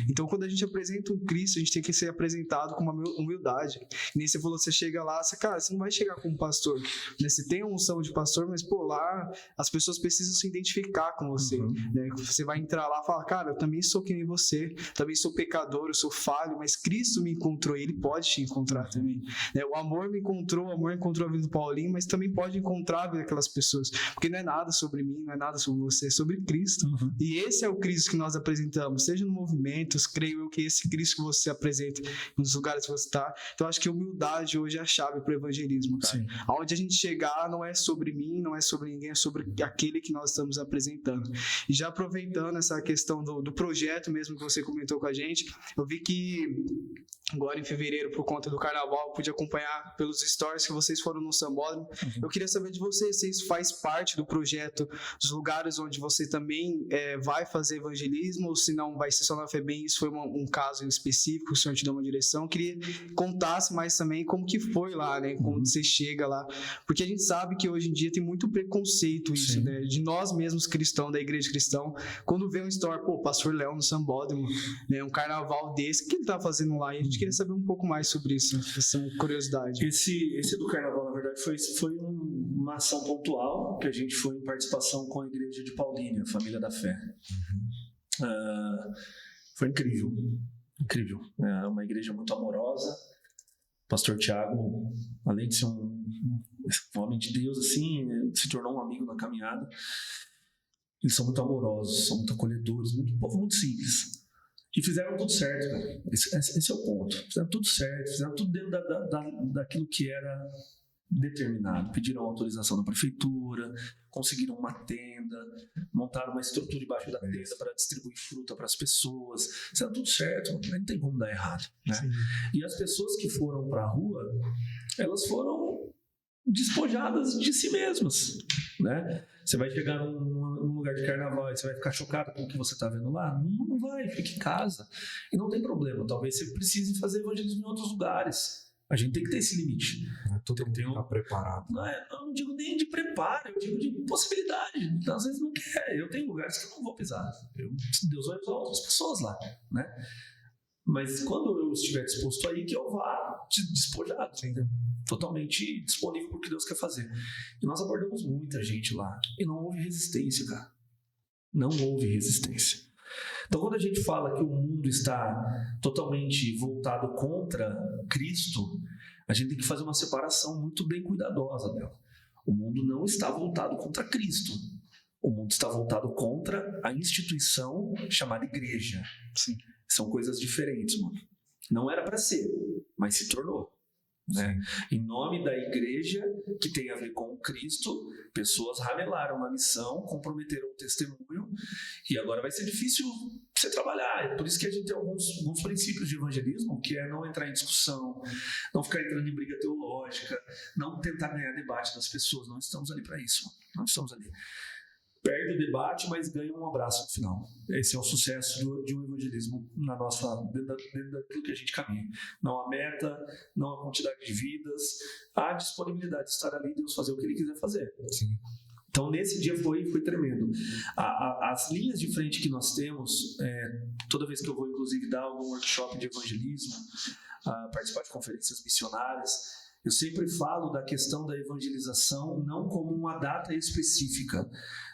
Então, quando a gente apresenta um Cristo, a gente tem que ser apresentado com uma humildade. E nem você falou, você chega lá, você não vai chegar como pastor, né? Você tem a unção de pastor, mas, lá as pessoas precisam se identificar com você, né? Você vai entrar lá e falar, cara, eu também sou que nem você, também sou pecador, eu sou falho, mas Cristo me encontrou e Ele pode te encontrar também, né? O amor me encontrou, o amor encontrou a vida do Paulinho, mas também pode encontrar a vida daquelas pessoas, porque não é nada sobre mim, não é nada sobre você, é sobre Cristo. E esse é o Cristo que nós apresentamos, seja no movimentos, creio eu que esse Cristo que você apresenta nos lugares que você está. Então, acho que a humildade hoje é a chave para o evangelismo, cara. Sim. Aonde a gente chegar não é sobre mim, não é sobre ninguém, é sobre aquele que nós estamos apresentando. E já aproveitando essa questão do projeto mesmo que você comentou com a gente, eu vi que agora em fevereiro, por conta do carnaval, eu pude acompanhar pelos stories que vocês foram no Sambódromo. Eu queria saber de vocês, vocês fazem parte do projeto, dos lugares onde você também vai fazer evangelismo, ou se não vai ser só na FEBEM, isso foi um caso em específico, o senhor te deu uma direção. Eu queria que contasse mais também como que foi lá, né, como você chega lá, porque a gente sabe que hoje em dia tem muito preconceito isso, né, de nós mesmos cristãos, da igreja cristã, quando vê um story, pô, pastor Léo no Sambódromo, né, um carnaval desse, o que ele tá fazendo lá? E a gente queria saber um pouco mais sobre isso, essa curiosidade. Esse do carnaval, na verdade, foi uma ação pontual que a gente foi em participação com a igreja de Paulínia, a Família da Fé. Foi incrível. É uma igreja muito amorosa. O pastor Tiago, além de ser um homem de Deus, assim, se tornou um amigo na caminhada. Eles são muito amorosos, são muito acolhedores, um povo muito simples. E fizeram tudo certo, cara. Esse é o ponto. Fizeram tudo certo, fizeram tudo dentro daquilo que era determinado. Pediram autorização da prefeitura, conseguiram uma tenda, montaram uma estrutura debaixo da tenda para distribuir fruta para as pessoas. Fizeram tudo certo, não tem como dar errado, né? E as pessoas que foram para a rua, elas foram despojadas de si mesmas, né? Você vai chegar num lugar de carnaval e você vai ficar chocado com o que você está vendo lá? Não vai, fique em casa. E não tem problema, talvez você precise fazer evangelismo em outros lugares. A gente tem que ter esse limite. Todo mundo está preparado. Eu não digo nem de preparo, eu digo de possibilidade. Às vezes não quer. Eu tenho lugares que eu não vou pisar. Deus vai usar outras pessoas lá, né? Mas quando eu estiver disposto aí, que eu vá despojado, totalmente disponível para o que Deus quer fazer. E nós abordamos muita gente lá. E não houve resistência, cara. Não houve resistência. Então, quando a gente fala que o mundo está totalmente voltado contra Cristo, a gente tem que fazer uma separação muito bem cuidadosa dela. O mundo não está voltado contra Cristo. O mundo está voltado contra a instituição chamada igreja. Sim. São coisas diferentes, mano. Não era para ser, mas se tornou. Né? Em nome da igreja, que tem a ver com Cristo, pessoas ramelaram na missão, comprometeram o testemunho, e agora vai ser difícil você trabalhar. É por isso que a gente tem alguns princípios de evangelismo, que é não entrar em discussão, não ficar entrando em briga teológica, não tentar ganhar debate das pessoas. Não estamos ali para isso, mano. Não estamos ali. Perde o debate, mas ganha um abraço no final. Esse é o sucesso de um evangelismo dentro daquilo que a gente caminha. Não a meta, não a quantidade de vidas, a disponibilidade de estar ali e Deus fazer o que Ele quiser fazer. Sim. Então, nesse dia foi tremendo. As linhas de frente que nós temos, toda vez que eu vou, inclusive, dar algum workshop de evangelismo, participar de conferências missionárias, eu sempre falo da questão da evangelização não como uma data específica,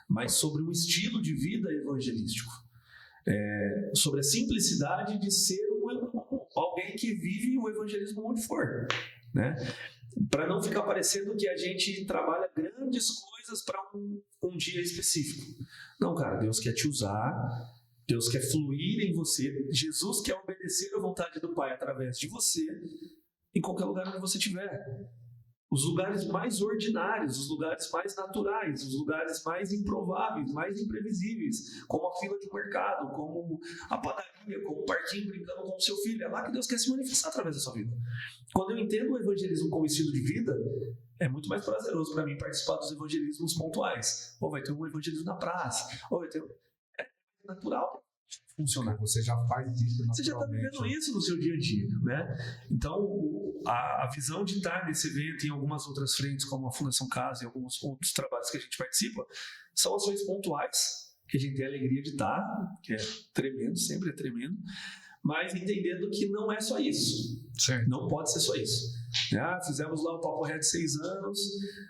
mas sobre um estilo de vida evangelístico. Sobre a simplicidade de ser alguém que vive o evangelismo onde for, né? Para não ficar parecendo que a gente trabalha grandes coisas para um dia específico. Não, cara, Deus quer te usar, Deus quer fluir em você, Jesus quer obedecer à vontade do Pai através de você, em qualquer lugar onde você estiver. Os lugares mais ordinários, os lugares mais naturais, os lugares mais improváveis, mais imprevisíveis, como a fila de um mercado, como a padaria, como o parquinho brincando com o seu filho. É lá que Deus quer se manifestar através da sua vida. Quando eu entendo o evangelismo como estilo de vida, é muito mais prazeroso para mim participar dos evangelismos pontuais. Ou vai ter um evangelismo na praça, ou vai ter é natural funcionar. Você já faz isso naturalmente. Você já está vivendo isso no seu dia a dia, né? Então, a visão de estar nesse evento e em algumas outras frentes, como a Fundação Casa e alguns outros trabalhos que a gente participa, são ações pontuais, que a gente tem a alegria de estar, que é tremendo, sempre é tremendo, mas entendendo que não é só isso. Certo. Não pode ser só isso. Fizemos lá o Papo Reto 6 anos,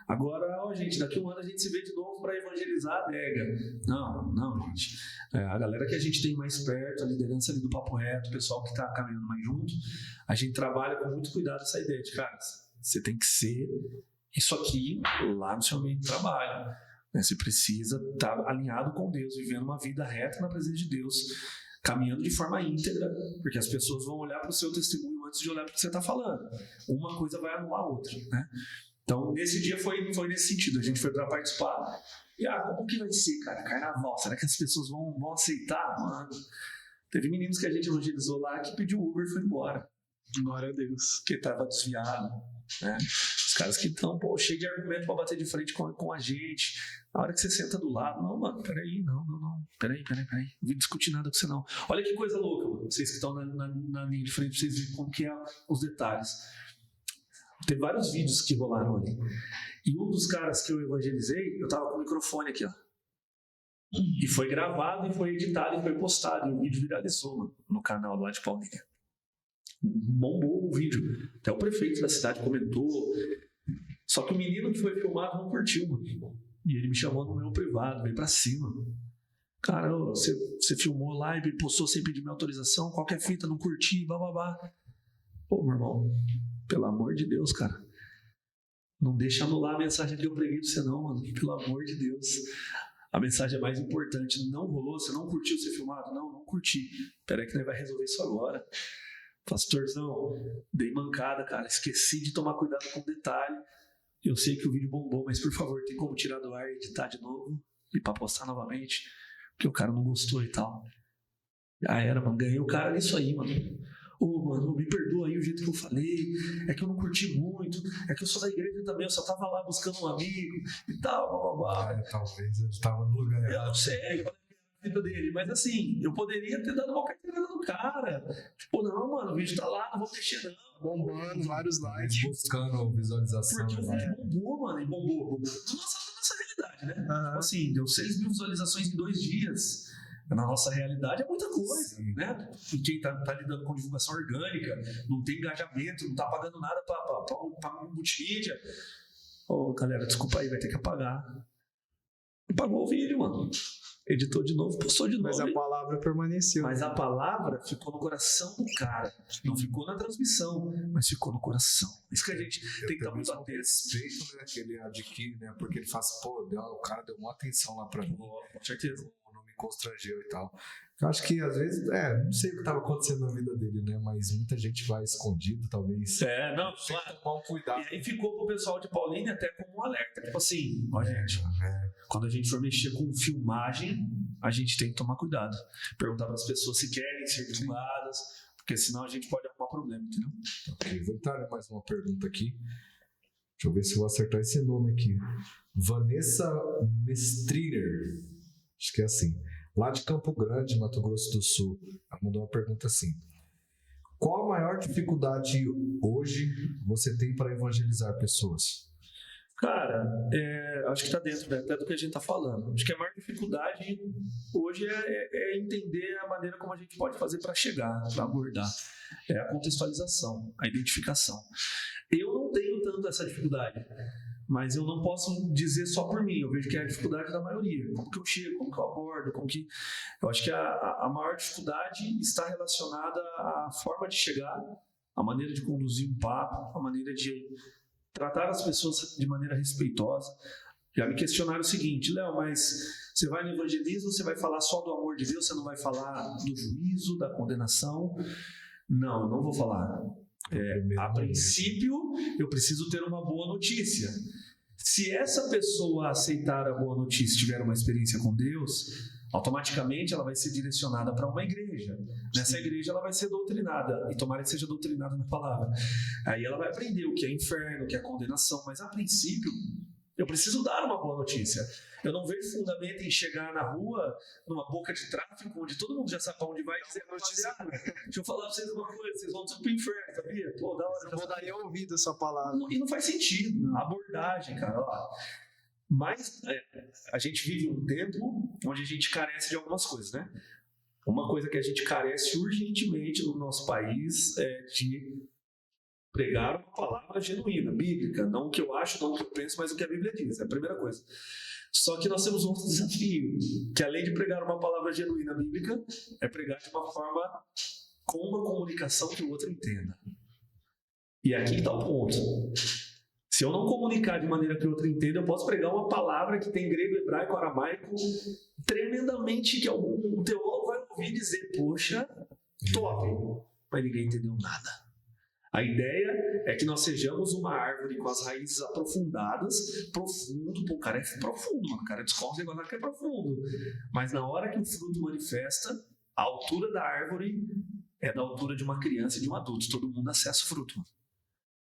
agora, gente, daqui a um ano a gente se vê de novo para evangelizar a adega. Não, gente. A galera que a gente tem mais perto, a liderança ali do Papo Reto, o pessoal que está caminhando mais junto, a gente trabalha com muito cuidado essa ideia de, cara, você tem que ser isso aqui lá no seu ambiente de trabalho. Você precisa estar alinhado com Deus, vivendo uma vida reta na presença de Deus, caminhando de forma íntegra, porque as pessoas vão olhar para o seu testemunho antes de olhar para o que você está falando. Uma coisa vai anular a outra, né? Então, nesse dia foi nesse sentido. A gente foi para participar. E, como que vai ser, cara? Carnaval. Será que as pessoas vão aceitar? Mano, teve meninos que a gente evangelizou lá que pediu Uber e foi embora. Glória a Deus. Porque tava desviado, né? Os caras que estão, cheio de argumento pra bater de frente com a gente. Na hora que você senta do lado, não, mano, peraí, não. Peraí. Não vim discutir nada com você, não. Olha que coisa louca, mano. Vocês que estão na linha de frente, pra vocês verem como que é os detalhes. Teve vários vídeos que rolaram ali. E um dos caras que eu evangelizei, eu tava com o microfone aqui, ó. E foi gravado, e foi editado, e foi postado. E o vídeo viralizou, mano, no canal lá de Paulínia. Bombou o vídeo. Até o prefeito da cidade comentou. Só que o menino que foi filmado não curtiu, mano. E ele me chamou no meu privado, veio pra cima. Cara, você filmou lá e postou sem pedir minha autorização, qualquer fita, não curti, bababá. Pô, meu irmão, pelo amor de Deus, cara. Não deixa anular a mensagem que eu preguei pra você, não, mano. Pelo amor de Deus. A mensagem é mais importante. Não rolou? Você não curtiu ser filmado? Não curti. Peraí que nós vai resolver isso agora. Pastorzão, dei mancada, cara. Esqueci de tomar cuidado com detalhe. Eu sei que o vídeo bombou, mas por favor, tem como tirar do ar e editar de novo e pra postar novamente, porque o cara não gostou e tal. Já era, mano. Ganhei o cara nisso aí, mano. Mano, me perdoa aí o jeito que eu falei. É que eu não curti muito. É que eu sou da igreja também. Eu só tava lá buscando um amigo e tal, blá. Talvez ele tava no lugar errado. Eu não sei, vida dele, mas assim, eu poderia ter dado uma carteirada no cara. Tipo, não, mano, o vídeo tá lá, não vou mexer, não. Bombando, vários likes. Buscando visualização. Porque o vídeo bombou, mano, e bombou. Nossa realidade, né? Tipo assim, deu 6 mil visualizações em 2 dias. Na nossa realidade é muita coisa, sim, né? E quem tá lidando com divulgação orgânica, não tem engajamento, não tá pagando nada pra multimídia. Galera, desculpa aí, vai ter que apagar. Apagou o vídeo, mano. Editou de novo, postou de novo. Mas a palavra permaneceu. Mas a palavra ficou no coração do cara. Não ficou na transmissão, mas ficou no coração. Isso que a gente tem que dar muito atento. Respeito, né, que ele adquire, né? Porque ele faz, o cara deu uma atenção lá pra mim. Com certeza. Não me constrangeu e tal. Eu acho que às vezes, não sei o que estava acontecendo na vida dele, né? Mas muita gente vai escondido, talvez. Não, tem que tomar um cuidado. E aí ficou pro pessoal de Paulínia até como um alerta. Tipo assim, ó, gente, quando a gente for mexer com filmagem, a gente tem que tomar cuidado. Perguntar para as pessoas se querem ser divulgadas, porque senão a gente pode arrumar problema, entendeu? Ok, vou entrar mais uma pergunta aqui. Deixa eu ver se eu vou acertar esse nome aqui. Vanessa Mestriner. Acho que é assim. Lá de Campo Grande, Mato Grosso do Sul. Ela mandou uma pergunta assim. Qual a maior dificuldade hoje você tem para evangelizar pessoas? Cara, acho que está dentro, né, até do que a gente está falando. Acho que a maior dificuldade hoje é entender a maneira como a gente pode fazer para chegar, para abordar. É a contextualização, a identificação. Eu não tenho tanto essa dificuldade, mas eu não posso dizer só por mim. Eu vejo que é a dificuldade da maioria. Como que eu chego, como que eu abordo, como que... Eu acho que a maior dificuldade está relacionada à forma de chegar, a maneira de conduzir um papo, a maneira de tratar as pessoas de maneira respeitosa. Já me questionaram o seguinte: Léo, mas você vai no evangelismo, você vai falar só do amor de Deus, você não vai falar do juízo, da condenação? Não, eu não vou falar. A princípio, eu preciso ter uma boa notícia. Se essa pessoa aceitar a boa notícia e tiver uma experiência com Deus, automaticamente ela vai ser direcionada para uma igreja. Nessa igreja ela vai ser doutrinada, e tomara que seja doutrinada na palavra. Aí ela vai aprender o que é inferno, o que é condenação, mas a princípio eu preciso dar uma boa notícia. Eu não vejo fundamento em chegar na rua, numa boca de tráfico, onde todo mundo já sabe para onde vai, e dizer: rapaziada, deixa eu falar para vocês uma coisa, vocês vão tudo pro inferno, sabia? Pô, da hora. Eu vou dar ouvido a sua palavra. E não faz sentido. A abordagem, cara, ó. Mas a gente vive um tempo onde a gente carece de algumas coisas, né? Uma coisa que a gente carece urgentemente no nosso país é de pregar uma palavra genuína, bíblica. Não o que eu acho, não o que eu penso, mas o que a Bíblia diz. É a primeira coisa. Só que nós temos outro desafio, que além de pregar uma palavra genuína bíblica, é pregar de uma forma com uma comunicação que o outro entenda. E aqui está o ponto. Se eu não comunicar de maneira que o outro entenda, eu posso pregar uma palavra que tem grego, hebraico, aramaico, tremendamente, que algum teólogo vai ouvir dizer: poxa, top, mas ninguém entendeu nada. A ideia é que nós sejamos uma árvore com as raízes aprofundadas, profundo. Pô, o cara é profundo, mano. O cara descobre agora que é profundo. Mas na hora que o fruto manifesta, a altura da árvore é da altura de uma criança e de um adulto. Todo mundo acessa o fruto.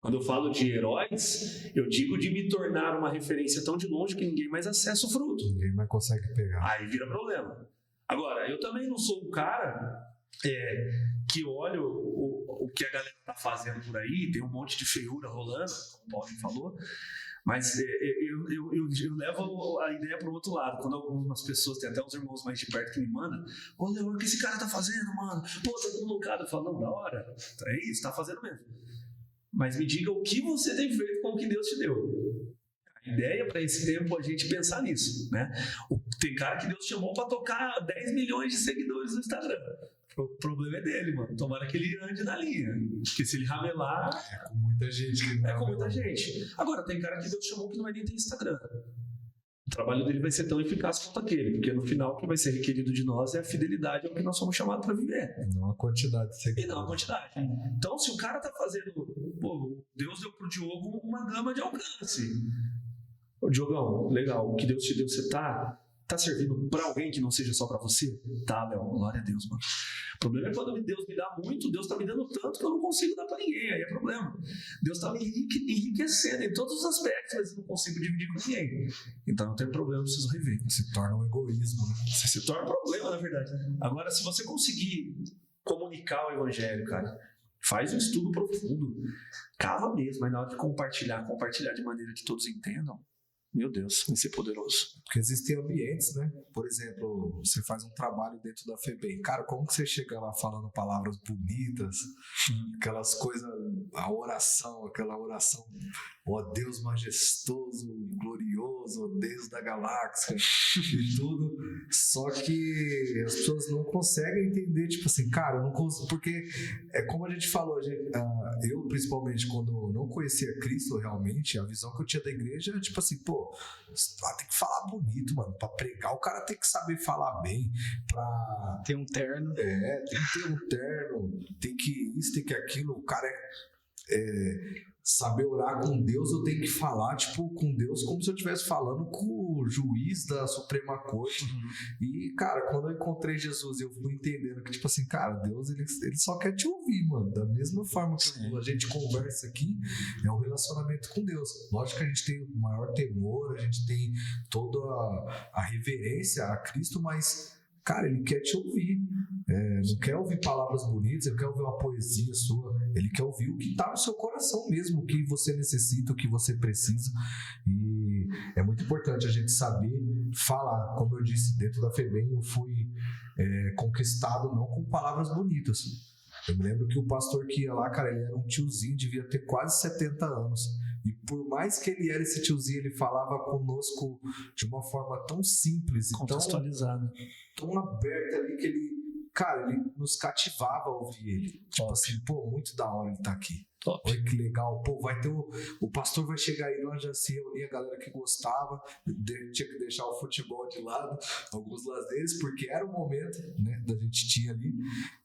Quando eu falo de heróis, eu digo de me tornar uma referência tão de longe que ninguém mais acessa o fruto. Ninguém mais consegue pegar. Aí vira problema. Agora, eu também não sou um cara que olha o que a galera tá fazendo por aí, tem um monte de feiura rolando, como o Paulo falou, mas eu levo a ideia para o outro lado. Quando algumas pessoas, tem até uns irmãos mais de perto que me mandam: ô Leão, o que esse cara tá fazendo, mano? Pô, tá todo mundo. Eu falo: não, da hora, é isso, tá fazendo mesmo. Mas me diga o que você tem feito com o que Deus te deu. A ideia para esse tempo é a gente pensar nisso, né? Tem cara que Deus chamou para tocar 10 milhões de seguidores no Instagram. O problema é dele, mano. Tomara que ele ande na linha. Porque se ele ramelar... É com muita gente. Que é com muita gente. Agora, tem cara que Deus chamou que não vai nem ter Instagram. O trabalho dele vai ser tão eficaz quanto aquele. Porque no final o que vai ser requerido de nós é a fidelidade ao que nós somos chamados para viver. Não a quantidade de seguidores. E não a quantidade. Então, se o cara tá fazendo... Pô, Deus deu pro Diogo uma gama de alcance. Ô, Diogão, legal. O que Deus te deu, você tá servindo pra alguém que não seja só pra você? Tá, Léo, glória a Deus, mano. O problema é quando Deus me dá muito, Deus tá me dando tanto que eu não consigo dar pra ninguém, aí é problema. Deus tá me enriquecendo em todos os aspectos, mas eu não consigo dividir com ninguém. Então eu tenho problema, eu preciso rever. Se torna um egoísmo, né? Se torna um problema, na verdade, né? Agora, se você conseguir comunicar o evangelho, cara, faz um estudo profundo, cava mesmo, mas na hora de compartilhar de maneira que todos entendam, meu Deus, vai ser poderoso. Porque existem ambientes, né? Por exemplo, você faz um trabalho dentro da FEBEM. Cara, como que você chega lá falando palavras bonitas, aquelas coisas, aquela oração, ó Deus majestoso, glorioso, ó Deus da galáxia e tudo. Só que as pessoas não conseguem entender, tipo assim, cara, eu não consigo, porque é como a gente falou, eu principalmente quando não conhecia Cristo realmente, a visão que eu tinha da igreja era tipo assim, pô, tem que falar bonito, mano. Pra pregar, o cara tem que saber falar bem. Pra ter um terno. Tem que ter um terno. Tem que isso, tem que aquilo. O cara saber orar com Deus, eu tenho que falar, tipo, com Deus como se eu estivesse falando com o juiz da Suprema Corte. E, cara, quando eu encontrei Jesus, eu fui entendendo que, tipo assim, cara, Deus, ele só quer te ouvir, mano. Da mesma forma que a gente conversa aqui, é um relacionamento com Deus. Lógico que a gente tem o maior temor, a gente tem toda a reverência a Cristo, mas, cara, ele quer te ouvir. Não quer ouvir palavras bonitas, ele quer ouvir uma poesia sua, ele quer ouvir o que está no seu coração mesmo, o que você necessita, o que você precisa. E é muito importante a gente saber falar. Como eu disse, dentro da FEBEM eu fui conquistado não com palavras bonitas. Eu me lembro que o pastor que ia lá, cara, ele era um tiozinho, devia ter quase 70 anos. E por mais que ele era esse tiozinho, ele falava conosco de uma forma tão simples e contextualizada, tão aberta ali que ele nos cativava a ouvir ele. Tipo assim, pô, muito da hora ele tá aqui. Top. Olha que legal. Pô, vai ter o pastor vai chegar aí, nós já se reunia, a galera que gostava, tinha que deixar o futebol de lado, alguns lazeres, porque era o momento, né, da gente tinha ali,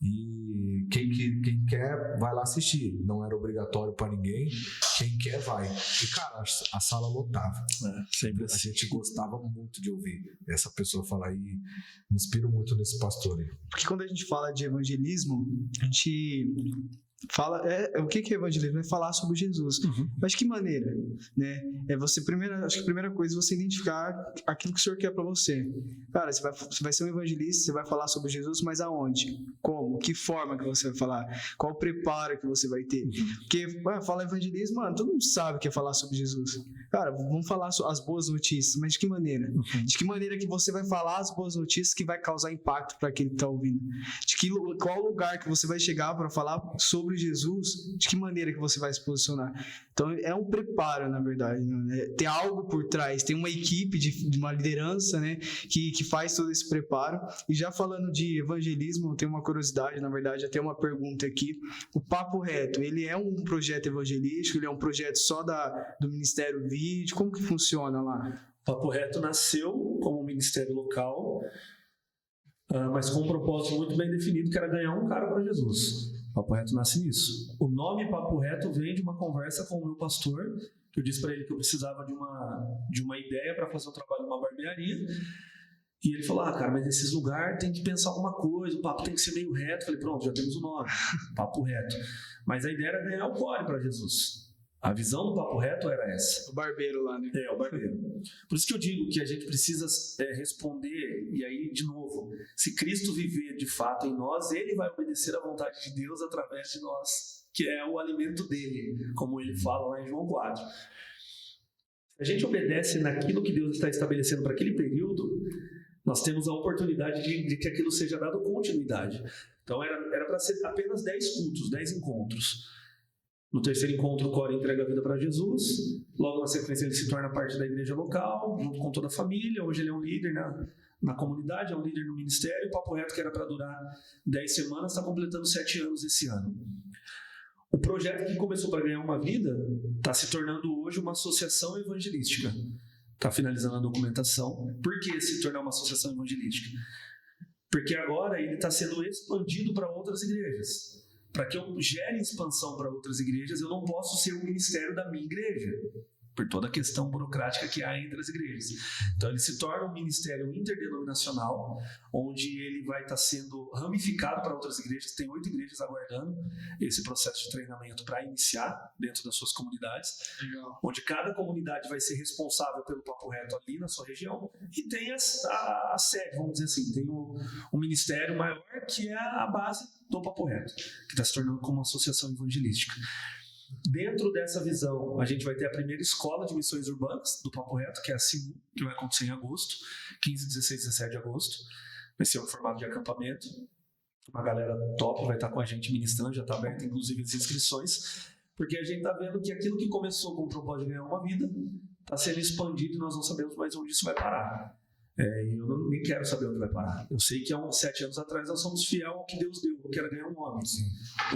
e quem quer vai lá assistir. Não era obrigatório pra ninguém, quem quer vai. E, cara, a sala lotava. Sempre A gente gostava muito de ouvir essa pessoa falar, e me inspiro muito nesse pastor aí. Porque quando a gente fala de evangelismo, a gente fala, o que é evangelismo? É falar sobre Jesus. Mas de que maneira? Né? Acho que a primeira coisa é você identificar aquilo que o Senhor quer para você. Cara, você vai ser um evangelista, você vai falar sobre Jesus, mas aonde? Como? Que forma que você vai falar? Qual o preparo que você vai ter? Porque, fala evangelismo, mano, todo mundo sabe o que é falar sobre Jesus. Cara, vamos falar as boas notícias, mas de que maneira? De que maneira que você vai falar as boas notícias que vai causar impacto para aquele que está ouvindo? Qual lugar que você vai chegar para falar sobre Jesus? De que maneira que você vai se posicionar? Então é um preparo, na verdade, né? Tem algo por trás, tem uma equipe de uma liderança, né, que faz todo esse preparo. E já falando de evangelismo, eu tenho uma curiosidade, na verdade, até uma pergunta aqui. O Papo Reto, ele é um projeto evangelístico? Ele é um projeto só do Ministério Vídeo? Como que funciona lá? O Papo Reto nasceu como um ministério local, mas com um propósito muito bem definido, que era ganhar um cara para Jesus. Papo Reto nasce nisso. O nome Papo Reto vem de uma conversa com o meu pastor, que eu disse para ele que eu precisava de uma ideia para fazer um trabalho numa barbearia. E ele falou, cara, mas nesses lugares tem que pensar alguma coisa, o papo tem que ser meio reto. Eu falei, pronto, já temos o nome, papo reto. Mas a ideia era ganhar o core para Jesus. A visão do papo reto era essa. O barbeiro lá, né? O barbeiro. Por isso que eu digo que a gente precisa responder, e aí, de novo, se Cristo viver de fato em nós, ele vai obedecer à vontade de Deus através de nós, que é o alimento dele, como ele fala lá em João 4. Se a gente obedece naquilo que Deus está estabelecendo para aquele período, nós temos a oportunidade de que aquilo seja dado continuidade. Então era para ser apenas 10 cultos, 10 encontros. No terceiro encontro, o Core entrega a vida para Jesus. Logo na sequência, ele se torna parte da igreja local, junto com toda a família. Hoje ele é um líder na comunidade, é um líder no ministério. O Papo Reto, que era para durar 10 semanas, está completando 7 anos esse ano. O projeto que começou para ganhar uma vida está se tornando hoje uma associação evangelística. Está finalizando a documentação. Por que se tornar uma associação evangelística? Porque agora ele está sendo expandido para outras igrejas. Para que eu gere expansão para outras igrejas, eu não posso ser o ministério da minha igreja, por toda a questão burocrática que há entre as igrejas. Então ele se torna um ministério interdenominacional, onde ele vai estar sendo ramificado para outras igrejas. Tem 8 igrejas aguardando esse processo de treinamento para iniciar dentro das suas comunidades. Legal. Onde cada comunidade vai ser responsável pelo Papo Reto ali na sua região, e tem a sede, vamos dizer assim, tem o ministério maior, que é a base do Papo Reto, que está se tornando como uma associação evangelística. Dentro dessa visão, a gente vai ter a primeira escola de missões urbanas do Papo Reto, que é a CIU, que vai acontecer em agosto, 15, 16, 17 de agosto. Vai ser um formato de acampamento. Uma galera top vai estar com a gente ministrando, já está aberto inclusive as inscrições, porque a gente está vendo que aquilo que começou com o propósito de ganhar uma vida está sendo expandido e nós não sabemos mais onde isso vai parar. Eu nem quero saber onde vai parar. Eu sei que há uns 7 anos atrás nós somos fiel ao que Deus deu. Eu quero ganhar um homem.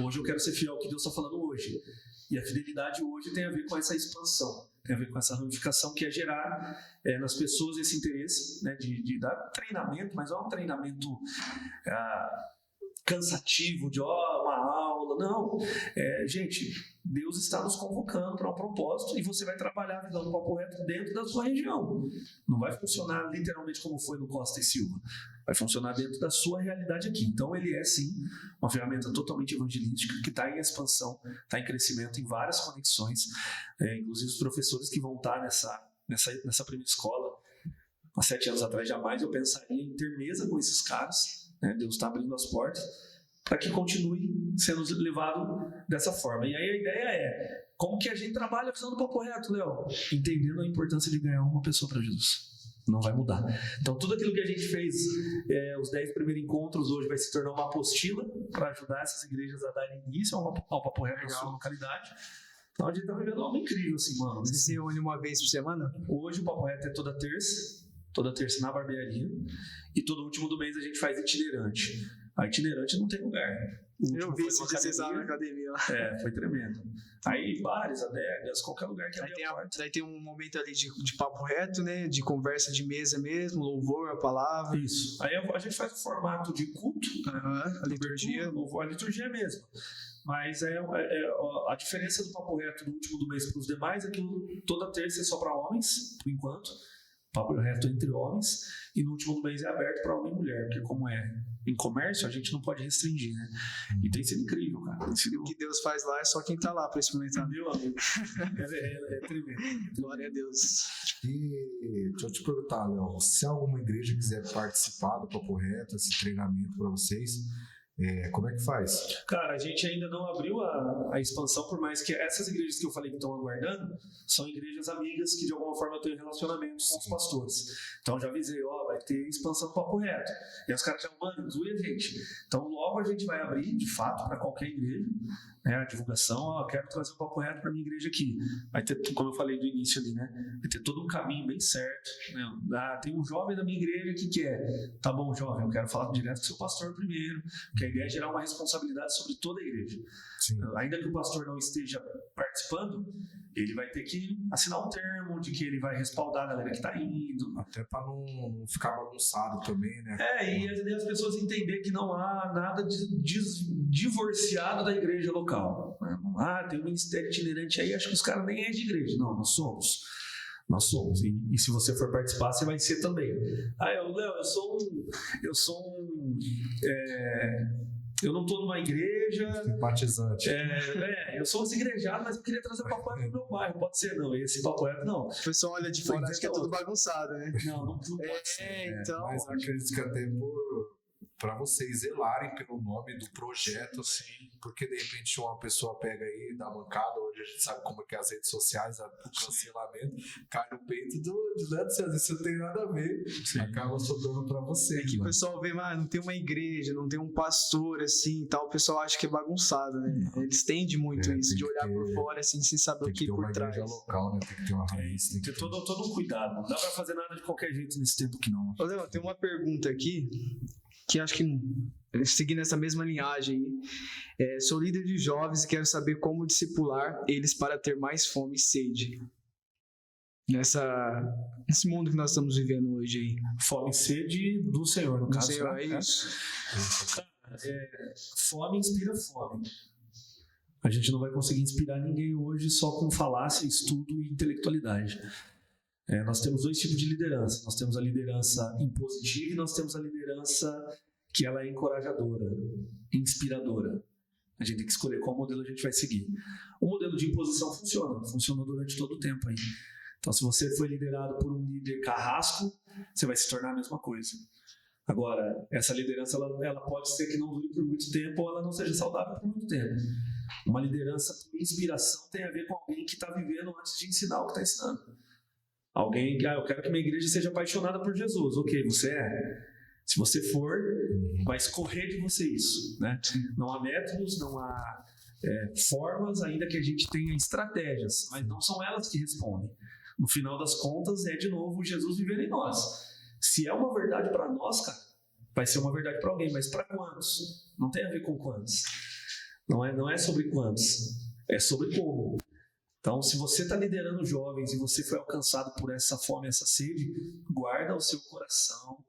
Hoje eu quero ser fiel ao que Deus está falando hoje. E a fidelidade hoje tem a ver com essa expansão, tem a ver com essa ramificação, que é gerar nas pessoas esse interesse, né, de dar treinamento, mas não é um treinamento cansativo, de uma aula. Não. Gente, Deus está nos convocando para um propósito e você vai trabalhar a visão do Papo Reto dentro da sua região. Não vai funcionar literalmente como foi no Costa e Silva. Vai funcionar dentro da sua realidade aqui. Então ele é sim uma ferramenta totalmente evangelística, que está em expansão, está em crescimento, em várias conexões. Inclusive os professores que vão estar nessa primeira escola, há 7 anos atrás jamais eu pensaria em ter mesa com esses caras. Deus está abrindo as portas para que continue sendo levado dessa forma. E aí a ideia é, como que a gente trabalha a visão do Papo Reto, Léo? Entendendo a importância de ganhar uma pessoa para Jesus. Não vai mudar. Então tudo aquilo que a gente fez, os 10 primeiros encontros, hoje vai se tornar uma apostila para ajudar essas igrejas a darem início ao Papo Reto na sua localidade. Então a gente está vivendo algo incrível assim, mano. Você se reúne uma vez por semana? Hoje o Papo Reto é toda terça na barbearia, e todo último do mês a gente faz itinerante. A itinerante não tem lugar. Eu vi esse vocês lá na academia. Foi tremendo. Aí bares, adegas, qualquer lugar que abrir a porta. Aí tem um momento ali de papo reto, né? De conversa de mesa mesmo, louvor, a palavra. Isso. Aí a gente faz o formato de culto, a liturgia. A liturgia mesmo. Mas a diferença do Papo Reto do último do mês para os demais é que toda terça é só para homens, por enquanto. Papo Reto entre homens, e no último do mês é aberto para homem e mulher, porque como é em comércio, a gente não pode restringir, né? E tem sido incrível, cara. O que Deus faz lá é só quem tá lá para experimentar. Meu amigo, é tremendo. Glória a Deus. E deixa eu te perguntar, Léo, se alguma igreja quiser participar do Papo Reto, esse treinamento para vocês, como é que faz? Cara, a gente ainda não abriu a expansão, por mais que essas igrejas que eu falei que estão aguardando são igrejas amigas que de alguma forma eu tenho relacionamentos com os pastores. Então já avisei, vai ter expansão do Papo Reto. E os caras chamam, mano, zoe a gente. Então logo a gente vai abrir, de fato, para qualquer igreja, né, a divulgação, eu quero trazer o Papo Reto para minha igreja aqui. Vai ter, como eu falei do início ali, né? Vai ter todo um caminho bem certo. Né? Tem um jovem da minha igreja que quer. Tá bom, jovem, eu quero falar direto com o seu pastor primeiro, porque a ideia é gerar uma responsabilidade sobre toda a igreja. Sim. Ainda que o pastor não esteja participando, ele vai ter que assinar um termo de que ele vai respaldar a galera que está indo. Até para não ficar bagunçado também, né? E as pessoas entenderem que não há nada divorciado da igreja local. Tem um ministério itinerante aí, acho que os caras nem é de igreja. Não, nós somos. Nós somos. E se você for participar, você vai ser também. Léo, eu não estou numa igreja. Simpatizante. Eu sou desigrejado, mas eu queria trazer o papo reto pro meu bairro. Pode ser, não. Esse papo reto, não. O pessoal olha de fora, acho que é tudo bagunçado, né? Não pode ser. Então. Mas eu acredito que até para vocês zelarem pelo nome do projeto, assim, porque de repente uma pessoa pega aí, dá mancada, hoje a gente sabe como é que é as redes sociais, o cancelamento, cai no peito de Leandro César, isso não tem nada a ver, acaba sobrando para vocês. É que o pessoal vê, não tem uma igreja, não tem um pastor assim e tal, o pessoal acha que é bagunçado, né? Eles tendem muito isso, de olhar por fora assim, sem saber o que por trás. Tem que ter uma igreja local, né? Tem que ter uma raiz. Tem que ter todo um cuidado, não dá para fazer nada de qualquer jeito nesse tempo que não. Ô, Léo, tem uma pergunta aqui, que acho que seguindo essa mesma linhagem aí, sou líder de jovens e quero saber como discipular eles para ter mais fome e sede nesse mundo que nós estamos vivendo hoje aí. Fome e sede do Senhor, no caso. Senhor, é isso. Fome inspira fome. A gente não vai conseguir inspirar ninguém hoje só com falácia, estudo e intelectualidade. Nós temos dois tipos de liderança. Nós temos a liderança impositiva e nós temos a liderança que ela é encorajadora, inspiradora. A gente tem que escolher qual modelo a gente vai seguir. O modelo de imposição funcionou durante todo o tempo aí. Então, se você foi liderado por um líder carrasco, você vai se tornar a mesma coisa. Agora, essa liderança ela pode ser que não dure por muito tempo ou ela não seja saudável por muito tempo. Uma liderança por inspiração tem a ver com alguém que está vivendo antes de ensinar o que está ensinando. Alguém que, eu quero que minha igreja seja apaixonada por Jesus. Ok, você é. Se você for, vai escorrer de você isso, né? Não há métodos, não há formas, ainda que a gente tenha estratégias, mas não são elas que respondem. No final das contas, de novo Jesus vivendo em nós. Se é uma verdade para nós, cara, vai ser uma verdade para alguém, mas para quantos? Não tem a ver com quantos. Não é sobre quantos, é sobre como. Então, se você está liderando jovens e você foi alcançado por essa fome, essa sede, guarda o seu coração,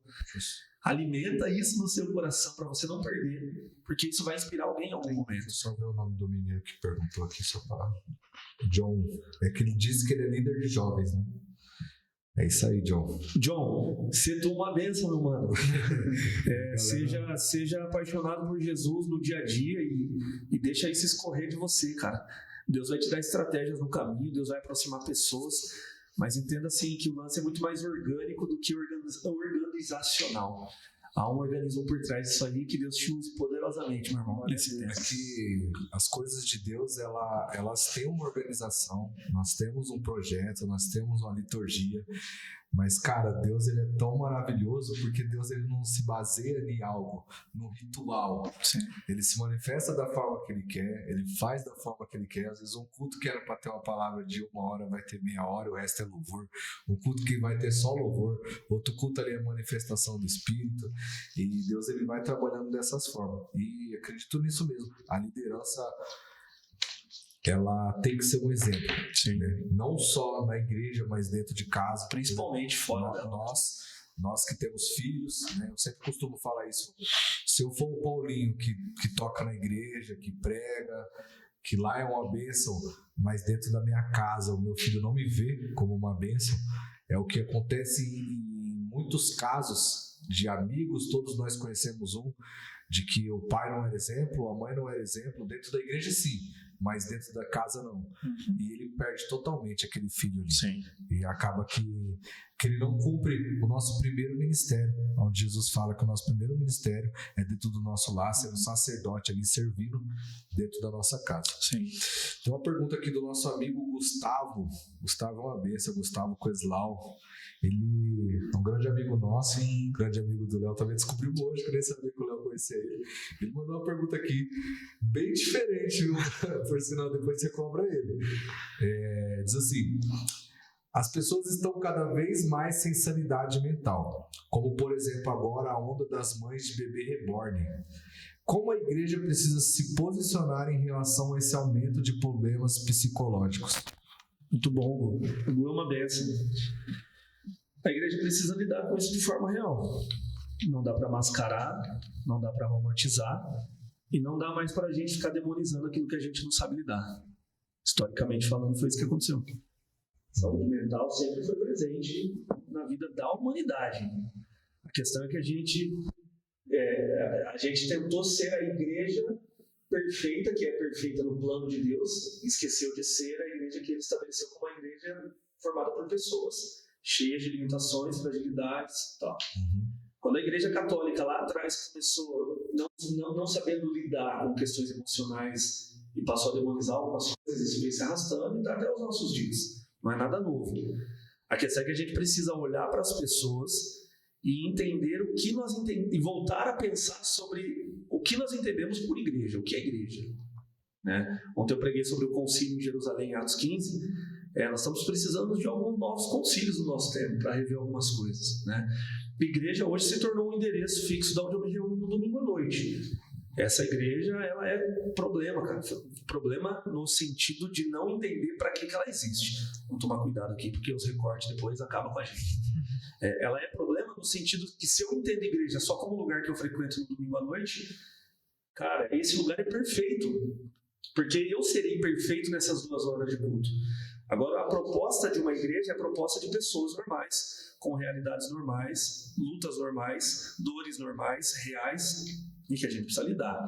alimenta isso no seu coração para você não perder, porque isso vai inspirar alguém em algum momento. Só ver o nome do menino que perguntou aqui, só para John. É que ele disse que ele é líder de jovens, né? É isso aí, John. John, se tu uma bênção, meu mano. Seja apaixonado por Jesus no dia a dia e deixa isso escorrer de você, cara. Deus vai te dar estratégias no caminho, Deus vai aproximar pessoas, mas entenda assim que o lance é muito mais orgânico do que organizacional. Há um organismo por trás disso aí que Deus te use poderosamente, meu irmão. É que as coisas de Deus, elas têm uma organização, nós temos um projeto, nós temos uma liturgia, mas, cara, Deus ele é tão maravilhoso porque Deus ele não se baseia em algo, no ritual. Sim. Ele se manifesta da forma que ele quer, ele faz da forma que ele quer. Às vezes um culto que era para ter uma palavra de 1 hora vai ter meia hora, o resto é louvor. Um culto que vai ter só louvor, outro culto ali é manifestação do Espírito. E Deus ele vai trabalhando dessas formas. E acredito nisso mesmo. A liderança ela tem que ser um exemplo, né? Não só na igreja, mas dentro de casa. Principalmente fora dela. Nós que temos filhos, né? Eu sempre costumo falar isso. Se eu for o Paulinho que toca na igreja, que prega, que lá é uma bênção, mas dentro da minha casa o meu filho não me vê como uma bênção, é o que acontece em muitos casos de amigos. Todos nós conhecemos de que o pai não era exemplo, a mãe não era exemplo, dentro da igreja sim, mas dentro da casa não. E ele perde totalmente aquele filho ali. Sim. E acaba que ele não cumpre o nosso primeiro ministério, onde Jesus fala que o nosso primeiro ministério é dentro do nosso lar, ser um sacerdote ali servindo dentro da nossa casa. Sim. Tem uma pergunta aqui do nosso amigo Gustavo. Gustavo é uma benção, Gustavo Queslau. Ele é um grande amigo nosso, um grande amigo do Léo. Também descobrimos hoje, queria saber que o Léo conhecia ele. Ele mandou uma pergunta aqui, bem diferente, viu? Por sinal, depois você cobra ele. Diz assim: as pessoas estão cada vez mais sem sanidade mental, como por exemplo agora a onda das mães de bebê reborn. Como a igreja precisa se posicionar em relação a esse aumento de problemas psicológicos? Muito bom, Gu. Gu é uma bênção. A igreja precisa lidar com isso de forma real. Não dá para mascarar, não dá para romantizar e não dá mais para a gente ficar demonizando aquilo que a gente não sabe lidar. Historicamente falando, foi isso que aconteceu. Saúde mental sempre foi presente na vida da humanidade. A questão é que a gente tentou ser a igreja perfeita, que é perfeita no plano de Deus, esqueceu de ser a igreja que ele estabeleceu como uma igreja formada por pessoas, cheias de limitações, fragilidades e tal. Quando a igreja católica lá atrás começou não sabendo lidar com questões emocionais e passou a demonizar algumas coisas, isso veio se arrastando e está até os nossos dias. Não é nada novo. A questão é que a gente precisa olhar para as pessoas e entender o que nós entendemos, e voltar a pensar sobre o que nós entendemos por igreja, o que é igreja. Né? Ontem eu preguei sobre o concílio em Jerusalém, em Atos 15. Nós estamos precisando de alguns novos concílios no nosso tempo para rever algumas coisas. Né? A igreja hoje se tornou um endereço fixo de onde eu me reúno no domingo à noite. Essa igreja, ela é problema, cara. Problema no sentido de não entender para que ela existe. Vamos tomar cuidado aqui, porque os recortes depois acabam com a gente. Ela é problema no sentido que se eu entendo a igreja só como lugar que eu frequento no domingo à noite, cara, esse lugar é perfeito. Porque eu serei perfeito nessas 2 horas de culto. Agora, a proposta de uma igreja é a proposta de pessoas normais, com realidades normais, lutas normais, dores normais, reais, e que a gente precisa lidar.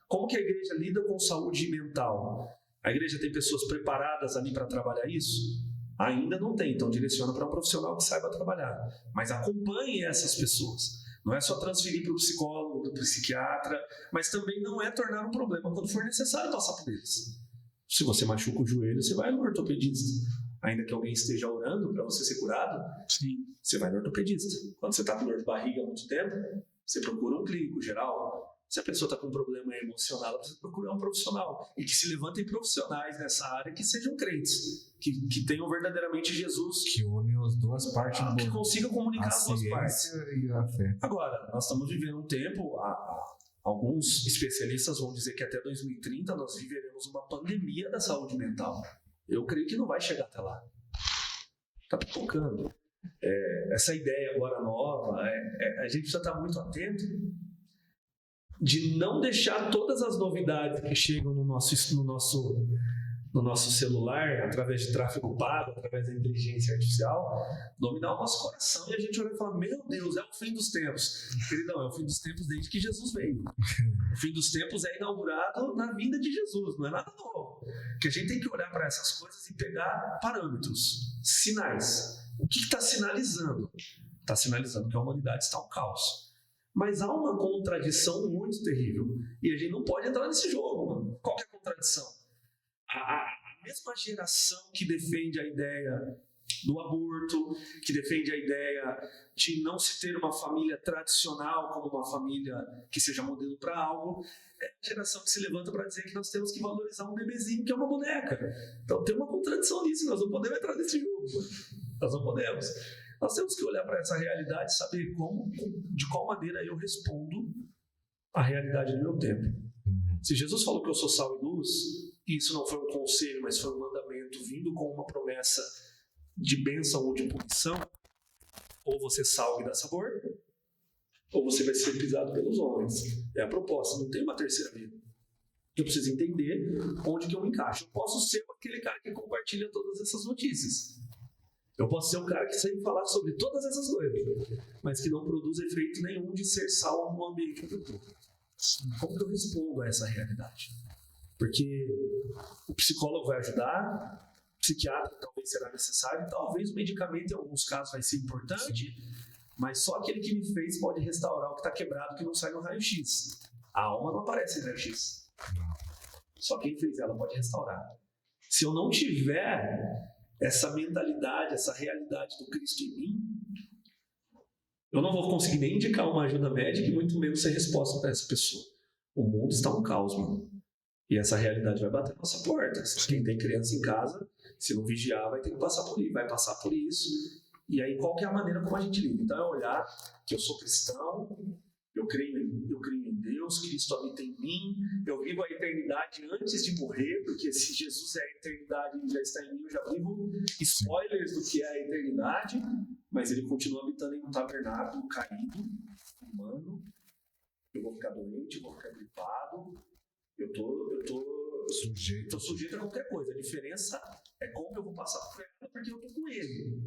Como que a igreja lida com saúde mental? A igreja tem pessoas preparadas ali para trabalhar isso? Ainda não tem, então direciona para um profissional que saiba trabalhar. Mas acompanhe essas pessoas. Não é só transferir para o psicólogo, para o psiquiatra, mas também não é tornar um problema quando for necessário passar por eles. Se você machuca o joelho, você vai no ortopedista. Ainda que alguém esteja orando para você ser curado, sim, você vai no ortopedista. Quando você está com dor de barriga há muito tempo, você procura um clínico geral. Se a pessoa está com um problema emocional, ela precisa procurar um profissional. E que se levantem profissionais nessa área que sejam crentes, que tenham verdadeiramente Jesus. Que unem as duas partes do que consigam comunicar as duas partes. E a fé. Agora, nós estamos vivendo um tempo, alguns especialistas vão dizer que até 2030 nós viveremos uma pandemia da saúde mental. Eu creio que não vai chegar até lá. Está pipocando. Essa ideia agora nova, a gente precisa estar muito atento de não deixar todas as novidades que chegam no nosso celular, através de tráfego pago, através da inteligência artificial, dominar o nosso coração e a gente olha e fala, meu Deus, é o fim dos tempos. Queridão, é o fim dos tempos desde que Jesus veio. O fim dos tempos é inaugurado na vinda de Jesus, não é nada novo. Que a gente tem que olhar para essas coisas e pegar parâmetros, sinais. O que está sinalizando? Está sinalizando que a humanidade está um caos. Mas há uma contradição muito terrível. E a gente não pode entrar nesse jogo, mano. Qual que é a contradição? A mesma geração que defende a ideia do aborto, que defende a ideia de não se ter uma família tradicional como uma família que seja modelo para algo, é a geração que se levanta para dizer que nós temos que valorizar um bebezinho que é uma boneca. Então tem uma contradição nisso, nós não podemos entrar nesse jogo. Nós não podemos. Nós temos que olhar para essa realidade e saber de qual maneira eu respondo à realidade do meu tempo. Se Jesus falou que eu sou sal e luz, e isso não foi um conselho, mas foi um mandamento vindo com uma promessa de bênção ou de punição, ou você salga e dá sabor, ou você vai ser pisado pelos homens. É a proposta, não tem uma terceira via. Eu preciso entender onde que eu me encaixo. Eu posso ser aquele cara que compartilha todas essas notícias. Eu posso ser um cara que sabe falar sobre todas essas coisas, mas que não produz efeito nenhum de ser sal no ambiente que eu estou. Como que eu respondo a essa realidade? Porque o psicólogo vai ajudar, o psiquiatra talvez será necessário, talvez o medicamento em alguns casos vai ser importante, mas só aquele que me fez pode restaurar o que está quebrado, que não sai no raio-x. A alma não aparece no raio-x. Só quem fez ela pode restaurar. Se eu não tiver essa mentalidade, essa realidade do Cristo em mim, eu não vou conseguir nem indicar uma ajuda médica e muito menos ser resposta para essa pessoa. O mundo está um caos, mano. E essa realidade vai bater na nossa porta. Quem tem criança em casa, se não vigiar, vai ter que passar por isso, vai passar por isso. E aí, qual que é a maneira como a gente lida? Então, é olhar que eu sou cristão, eu creio em Deus, Cristo habita em mim, eu vivo a eternidade antes de morrer, porque se Jesus é a eternidade e já está em mim, eu já vivo spoilers do que é a eternidade, mas ele continua habitando em um tabernáculo caído, humano. Eu vou ficar doente, eu vou ficar gripado, eu tô sujeito a qualquer coisa. A diferença é como eu vou passar por ela, porque eu tô com ele.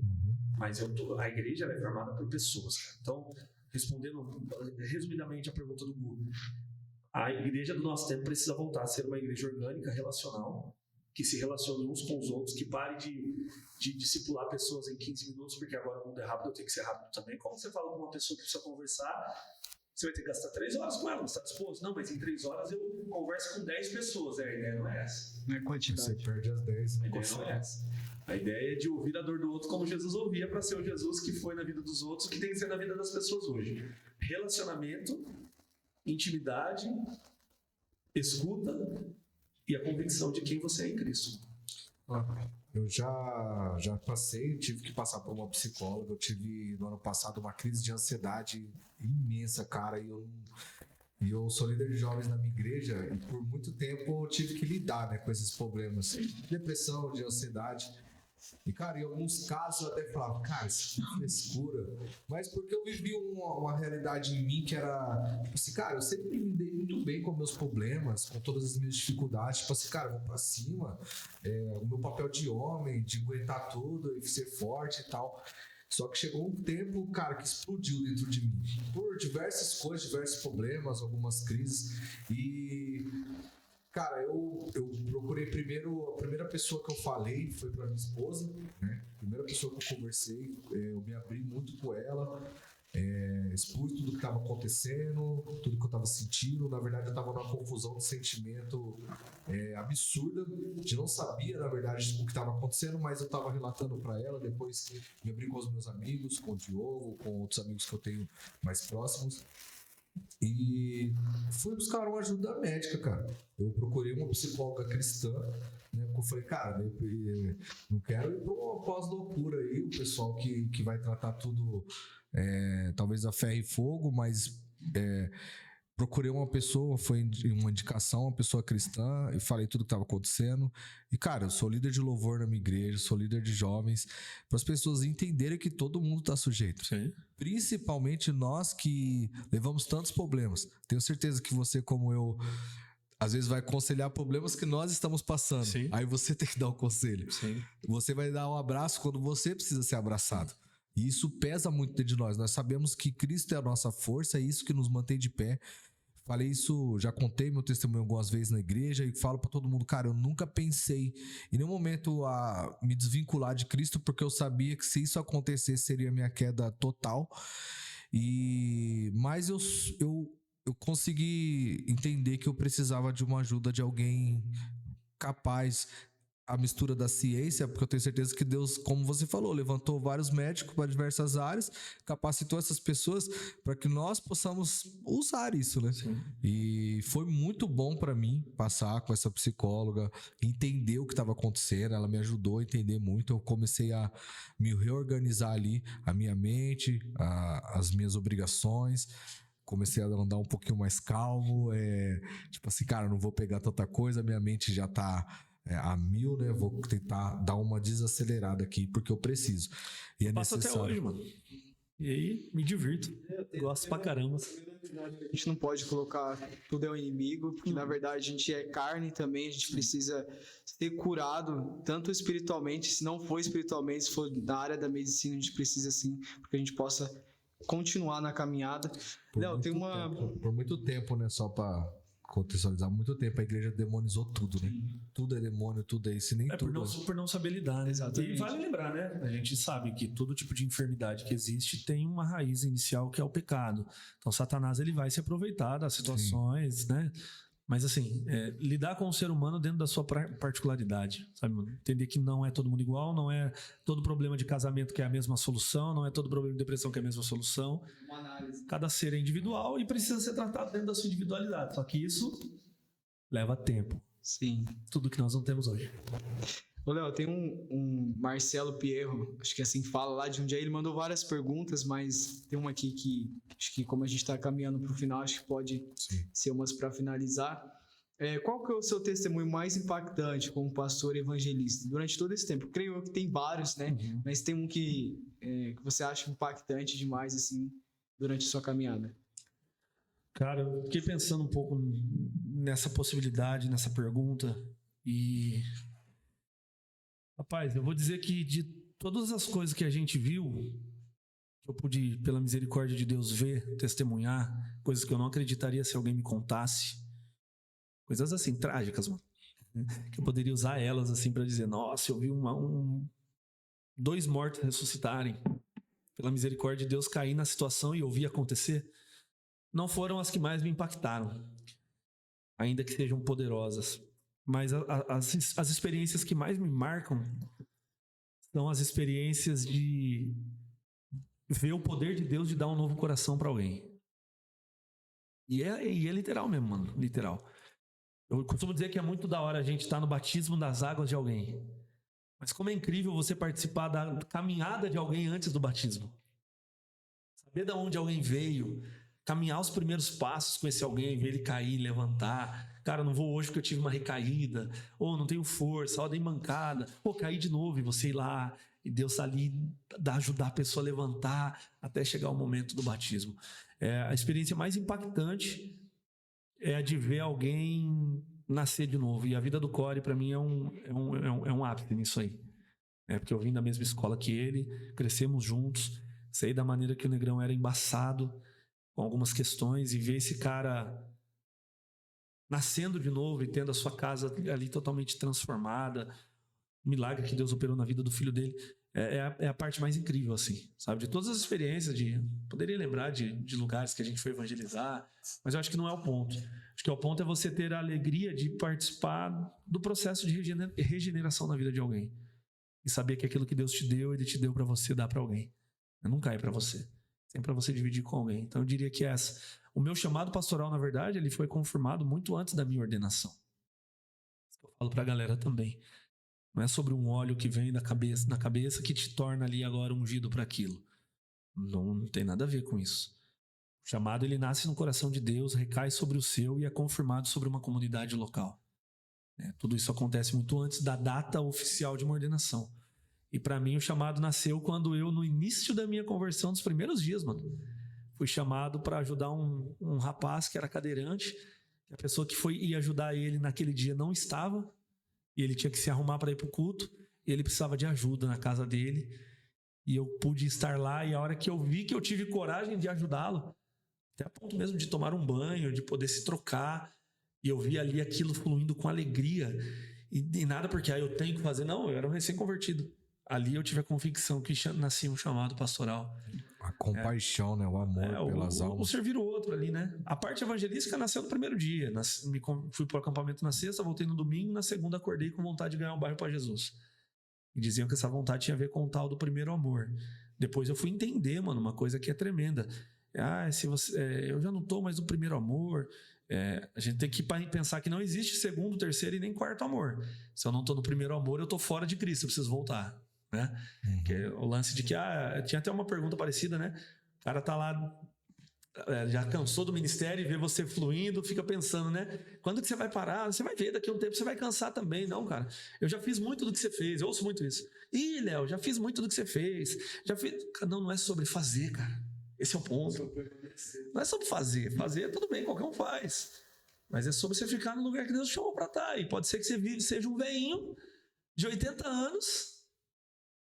Mas a igreja é formada por pessoas, cara. Então, respondendo resumidamente a pergunta do Google, a igreja do nosso tempo precisa voltar a ser uma igreja orgânica, relacional, que se relacione uns com os outros, que pare de discipular pessoas em 15 minutos, porque agora o mundo é rápido, eu tenho que ser rápido também. Como você fala com uma pessoa que precisa conversar, você vai ter que gastar 3 horas com ela, você está disposto? Não, mas em 3 horas eu converso com 10 pessoas. A ideia não é essa. Não é quantidade. Você perde as 10. A ideia não é essa. A ideia é de ouvir a dor do outro como Jesus ouvia, para ser o Jesus que foi na vida dos outros, que tem que ser na vida das pessoas hoje. Relacionamento, intimidade, escuta e a convicção de quem você é em Cristo. Eu já tive que passar por uma psicóloga. Eu tive no ano passado uma crise de ansiedade imensa, cara, e eu sou líder de jovens na minha igreja e por muito tempo eu tive que lidar, né, com esses problemas de depressão, de ansiedade. E, cara, em alguns casos eu até falava, cara, isso é frescura. Mas porque eu vivi uma realidade em mim que era, tipo assim, cara, eu sempre me dei muito bem com meus problemas, com todas as minhas dificuldades. Tipo assim, cara, eu vou pra cima, o meu papel de homem, de aguentar tudo e ser forte e tal. Só que chegou um tempo, cara, que explodiu dentro de mim. Por diversas coisas, diversos problemas, algumas crises. E... cara, eu procurei primeiro, a primeira pessoa que eu falei foi pra minha esposa, né? A primeira pessoa que eu conversei, eu me abri muito com ela, expus tudo que estava acontecendo, tudo que eu estava sentindo. Na verdade, eu estava numa confusão de sentimento absurda, de não sabia, na verdade, o que estava acontecendo, mas eu estava relatando para ela. Depois me abri com os meus amigos, com o Diogo, com outros amigos que eu tenho mais próximos. E fui buscar uma ajuda médica, cara. Eu procurei uma psicóloga cristã, né? Porque eu falei, cara, eu não quero ir para uma pós-loucura aí, o pessoal que vai tratar tudo, talvez a ferro e fogo, mas procurei uma pessoa, foi uma indicação, uma pessoa cristã, e falei tudo que estava acontecendo. E, cara, eu sou líder de louvor na minha igreja, sou líder de jovens, para as pessoas entenderem que todo mundo está sujeito. Sim. Principalmente nós que levamos tantos problemas. Tenho certeza que você, como eu, às vezes vai aconselhar problemas que nós estamos passando. Sim. Aí você tem que dar um conselho. Sim. Você vai dar um abraço quando você precisa ser abraçado. E isso pesa muito dentro de nós. Nós sabemos que Cristo é a nossa força, é isso que nos mantém de pé. Falei isso, já contei meu testemunho algumas vezes na igreja e falo pra todo mundo, cara, eu nunca pensei em nenhum momento a me desvincular de Cristo, porque eu sabia que se isso acontecesse seria minha queda total. Mas eu consegui entender que eu precisava de uma ajuda de alguém capaz, a mistura da ciência, porque eu tenho certeza que Deus, como você falou, levantou vários médicos para diversas áreas, capacitou essas pessoas para que nós possamos usar isso, né? Sim. E foi muito bom para mim passar com essa psicóloga, entender o que estava acontecendo, ela me ajudou a entender muito, eu comecei a me reorganizar ali, a minha mente, as minhas obrigações, comecei a andar um pouquinho mais calmo, tipo assim, cara, não vou pegar tanta coisa, minha mente já tá a 1000, né? Vou tentar dar uma desacelerada aqui, porque eu preciso. E é Passo necessário. até hoje, mano. E aí, me divirto. Gosto pra caramba. A gente não pode colocar tudo é o inimigo, porque na verdade a gente é carne também, a gente precisa ser curado, tanto espiritualmente, se não for espiritualmente, se for na área da medicina, a gente precisa sim, porque a gente possa continuar na caminhada. Léo, tem uma... Por muito tempo, né? Só pra contextualizar, muito tempo a igreja demonizou tudo, né? Tudo é demônio, tudo é isso, e nem tudo. Por não saber lidar, né? Exatamente. E vale lembrar, né? A gente sabe que todo tipo de enfermidade que existe tem uma raiz inicial que é o pecado. Então Satanás ele vai se aproveitar das situações, né? Mas assim, lidar com o ser humano dentro da sua particularidade, sabe? Entender que não é todo mundo igual, não é todo problema de casamento que é a mesma solução, não é todo problema de depressão que é a mesma solução. Uma análise. Cada ser é individual e precisa ser tratado dentro da sua individualidade. Só que isso leva tempo. Sim. Tudo que nós não temos hoje. Ô, Léo, tem um Marcelo Pierro, acho que assim fala, lá de um dia, ele mandou várias perguntas, mas tem uma aqui que acho que como a gente está caminhando para o final, acho que pode ser umas para finalizar. Qual que é o seu testemunho mais impactante como pastor evangelista durante todo esse tempo? Creio eu que tem vários, né? Uhum. Mas tem um que você acha impactante demais, assim, durante a sua caminhada? Cara, eu fiquei pensando um pouco nessa possibilidade, nessa pergunta e... Rapaz, eu vou dizer que de todas as coisas que a gente viu, que eu pude, pela misericórdia de Deus, ver, testemunhar, coisas que eu não acreditaria se alguém me contasse, coisas assim, trágicas, mano, que eu poderia usar elas assim para dizer, nossa, eu vi 2 mortos ressuscitarem, pela misericórdia de Deus, cair na situação e eu vi acontecer, não foram as que mais me impactaram, ainda que sejam poderosas, mas as experiências que mais me marcam são as experiências de ver o poder de Deus de dar um novo coração para alguém. E é literal mesmo, mano, literal. Eu costumo dizer que é muito da hora a gente estar no batismo das águas de alguém. Mas como é incrível você participar da caminhada de alguém antes do batismo. Saber de onde alguém veio, caminhar os primeiros passos com esse alguém, ver ele cair, levantar. Cara, não vou hoje porque eu tive uma recaída. Ou não tenho força, ou dei mancada. Ou caí de novo e você ir lá. E Deus ali ajudar a pessoa a levantar até chegar o momento do batismo. A experiência mais impactante é a de ver alguém nascer de novo. E a vida do Corey, para mim, é um ápice nisso aí. Porque eu vim da mesma escola que ele, crescemos juntos, sei da maneira que o Negrão era embaçado com algumas questões, e ver esse cara nascendo de novo e tendo a sua casa ali totalmente transformada, o milagre que Deus operou na vida do filho dele, é a parte mais incrível, assim, sabe? De todas as experiências, poderia lembrar de lugares que a gente foi evangelizar, mas eu acho que não é o ponto. Acho que o ponto é você ter a alegria de participar do processo de regeneração na vida de alguém. E saber que aquilo que Deus te deu, Ele te deu para você dar para alguém. Não cai para você. Sempre para você dividir com alguém. Então eu diria que o meu chamado pastoral, na verdade, ele foi confirmado muito antes da minha ordenação. Isso que eu falo para a galera também. Não é sobre um óleo que vem na cabeça que te torna ali agora ungido para aquilo. Não tem nada a ver com isso. O chamado, ele nasce no coração de Deus, recai sobre o seu e é confirmado sobre uma comunidade local. Tudo isso acontece muito antes da data oficial de uma ordenação. E para mim o chamado nasceu quando eu, no início da minha conversão, dos primeiros dias, mano, fui chamado para ajudar um rapaz que era cadeirante. A pessoa que ia ajudar ele naquele dia não estava. E ele tinha que se arrumar para ir para o culto. E ele precisava de ajuda na casa dele. E eu pude estar lá. E a hora que eu vi que eu tive coragem de ajudá-lo, até a ponto mesmo de tomar um banho, de poder se trocar. E eu vi ali aquilo fluindo com alegria. E nada porque eu tenho que fazer. Não, eu era um recém-convertido. Ali eu tive a convicção que nascia um chamado pastoral. A compaixão, né? O amor pelas almas. O servir o outro ali, né? A parte evangelística nasceu no primeiro dia. Fui para o acampamento na sexta, voltei no domingo, na segunda acordei com vontade de ganhar um bairro para Jesus. E diziam que essa vontade tinha a ver com o tal do primeiro amor. Depois eu fui entender, mano, uma coisa que é tremenda. Eu já não estou mais no primeiro amor. A gente tem que pensar que não existe segundo, terceiro e nem quarto amor. Se eu não estou no primeiro amor, eu estou fora de Cristo, eu preciso voltar. Né? Que é o lance de que tinha até uma pergunta parecida, né? O cara tá lá, já cansou do ministério e vê você fluindo, fica pensando, né? Quando que você vai parar? Você vai ver, daqui a um tempo você vai cansar também. Não, cara, eu já fiz muito do que você fez, eu ouço muito isso. Ih, Léo, já fiz muito do que você fez. Não é sobre fazer, cara. Esse é o ponto. Não é sobre fazer tudo bem, qualquer um faz. Mas é sobre você ficar no lugar que Deus chamou pra estar. E pode ser que você seja um velhinho de 80 anos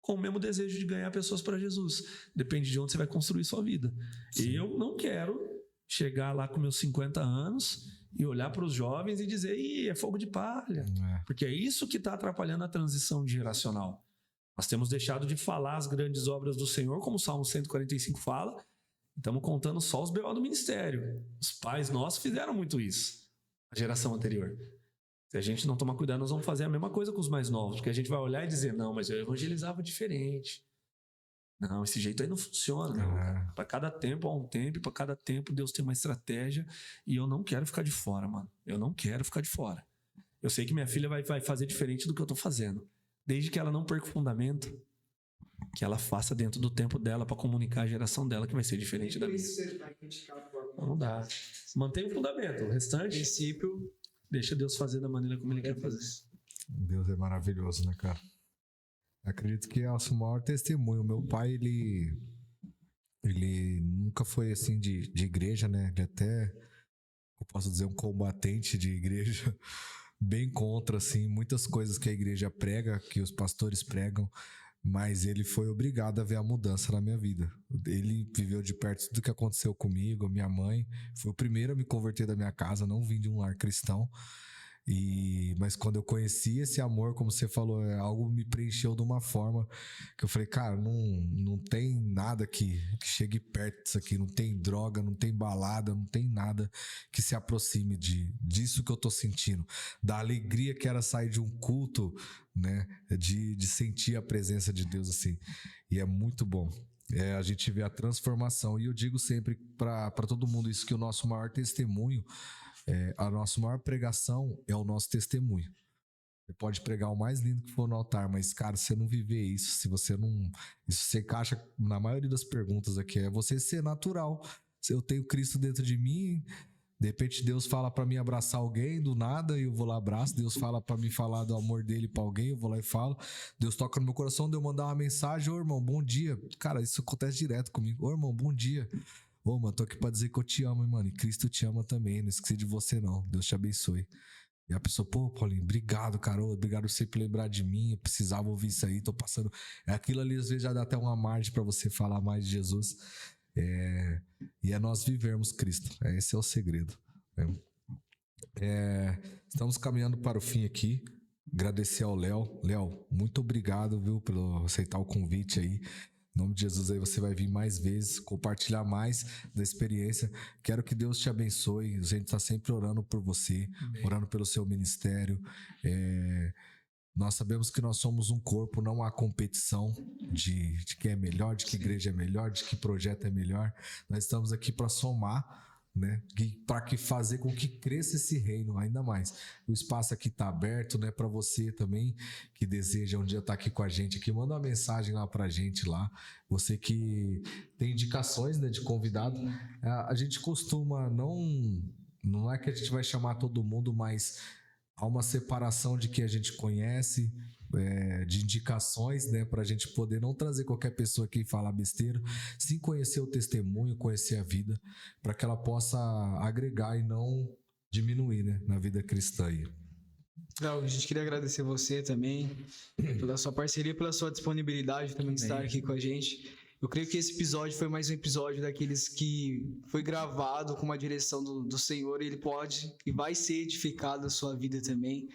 com o mesmo desejo de ganhar pessoas para Jesus. Depende de onde você vai construir sua vida. Sim. Eu não quero chegar lá com meus 50 anos e olhar para os jovens e dizer, é fogo de palha. Porque é isso que está atrapalhando a transição geracional. Nós temos deixado de falar as grandes obras do Senhor, como o Salmo 145 fala. Estamos contando só os B.O. do ministério. Os pais nossos fizeram muito isso. A geração anterior. Se a gente não tomar cuidado, nós vamos fazer a mesma coisa com os mais novos, porque a gente vai olhar e dizer, não, mas eu evangelizava diferente. Não, esse jeito aí não funciona. Não. Para cada tempo há um tempo, e para cada tempo Deus tem uma estratégia, e eu não quero ficar de fora, mano. Eu não quero ficar de fora. Eu sei que minha filha vai fazer diferente do que eu tô fazendo. Desde que ela não perca o fundamento, que ela faça dentro do tempo dela para comunicar a geração dela, que vai ser diferente da minha. Não dá. Mantém o fundamento, o restante... princípio... Deixa Deus fazer da maneira como Ele quer fazer. Deus é maravilhoso, né, cara? Acredito que é o seu maior testemunho. Meu pai, ele nunca foi assim de igreja, né? Ele até, eu posso dizer, um combatente de igreja, bem contra, assim, muitas coisas que a igreja prega, que os pastores pregam. mas ele foi obrigado a ver a mudança na minha vida. Ele viveu de perto tudo que aconteceu comigo, a minha mãe. Foi o primeiro a me converter da minha casa, não vim de um lar cristão. Mas quando eu conheci esse amor, como você falou, algo me preencheu de uma forma que eu falei, cara, não tem nada que chegue perto disso aqui, não tem droga, não tem balada, não tem nada que se aproxime disso que eu tô sentindo, da alegria que era sair de um culto, né, de sentir a presença de Deus assim, e é muito bom. A gente vê a transformação, e eu digo sempre para todo mundo isso, que o nosso maior testemunho, a nossa maior pregação é o nosso testemunho. Você pode pregar o mais lindo que for no altar, mas, cara, se você não viver isso, se você não... Isso se encaixa na maioria das perguntas aqui, é você ser natural. Se eu tenho Cristo dentro de mim, de repente Deus fala pra mim abraçar alguém do nada, e eu vou lá abraço. Deus fala pra mim falar do amor dele pra alguém, eu vou lá e falo. Deus toca no meu coração de eu mandar uma mensagem: ô irmão, bom dia. Cara, isso acontece direto comigo. Ô irmão, bom dia. Ô, mano, tô aqui pra dizer que eu te amo, hein, mano. E Cristo te ama também. Não esqueci de você, não. Deus te abençoe. E a pessoa, pô, Paulinho, obrigado, cara. Obrigado por você lembrar de mim. Eu precisava ouvir isso aí. Tô passando. Aquilo ali, às vezes, já dá até uma margem pra você falar mais de Jesus. E é nós vivermos Cristo. Esse é o segredo. Estamos caminhando para o fim aqui. Agradecer ao Léo. Léo, muito obrigado, viu, por aceitar o convite aí. Em nome de Jesus, aí você vai vir mais vezes, compartilhar mais da experiência. Quero que Deus te abençoe. A gente está sempre orando por você, amém, orando pelo seu ministério. Nós sabemos que nós somos um corpo, não há competição de quem é melhor, de que igreja é melhor, de que projeto é melhor. Nós estamos aqui para somar, né, para que fazer com que cresça esse reino ainda mais. O espaço aqui está aberto, né, para você também que deseja um dia estar aqui com a gente aqui, manda uma mensagem lá para a gente lá. Você que tem indicações, né, de convidado, a gente costuma não é que a gente vai chamar todo mundo, mas há uma separação de quem a gente conhece, de indicações, né, para a gente poder não trazer qualquer pessoa aqui e falar besteira, sim conhecer o testemunho, conhecer a vida, para que ela possa agregar e não diminuir, né, na vida cristã aí. Léo, a gente queria agradecer você também pela sua parceria, pela sua disponibilidade também de estar aqui com a gente. Eu creio que esse episódio foi mais um episódio daqueles que foi gravado com uma direção do Senhor, e ele pode e vai ser edificado a sua vida também.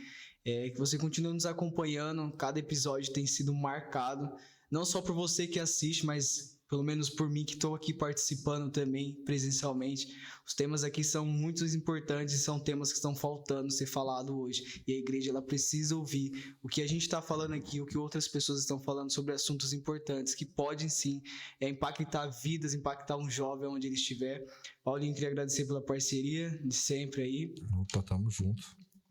Que você continue nos acompanhando. Cada episódio tem sido marcado, não só por você que assiste, mas pelo menos por mim que estou aqui participando também presencialmente. Os temas aqui são muito importantes e são temas que estão faltando ser falado hoje. E a igreja, ela precisa ouvir o que a gente está falando aqui, o que outras pessoas estão falando sobre assuntos importantes, que podem sim impactar vidas, impactar um jovem onde ele estiver. Paulinho, queria agradecer pela parceria de sempre aí. Opa, tamo junto.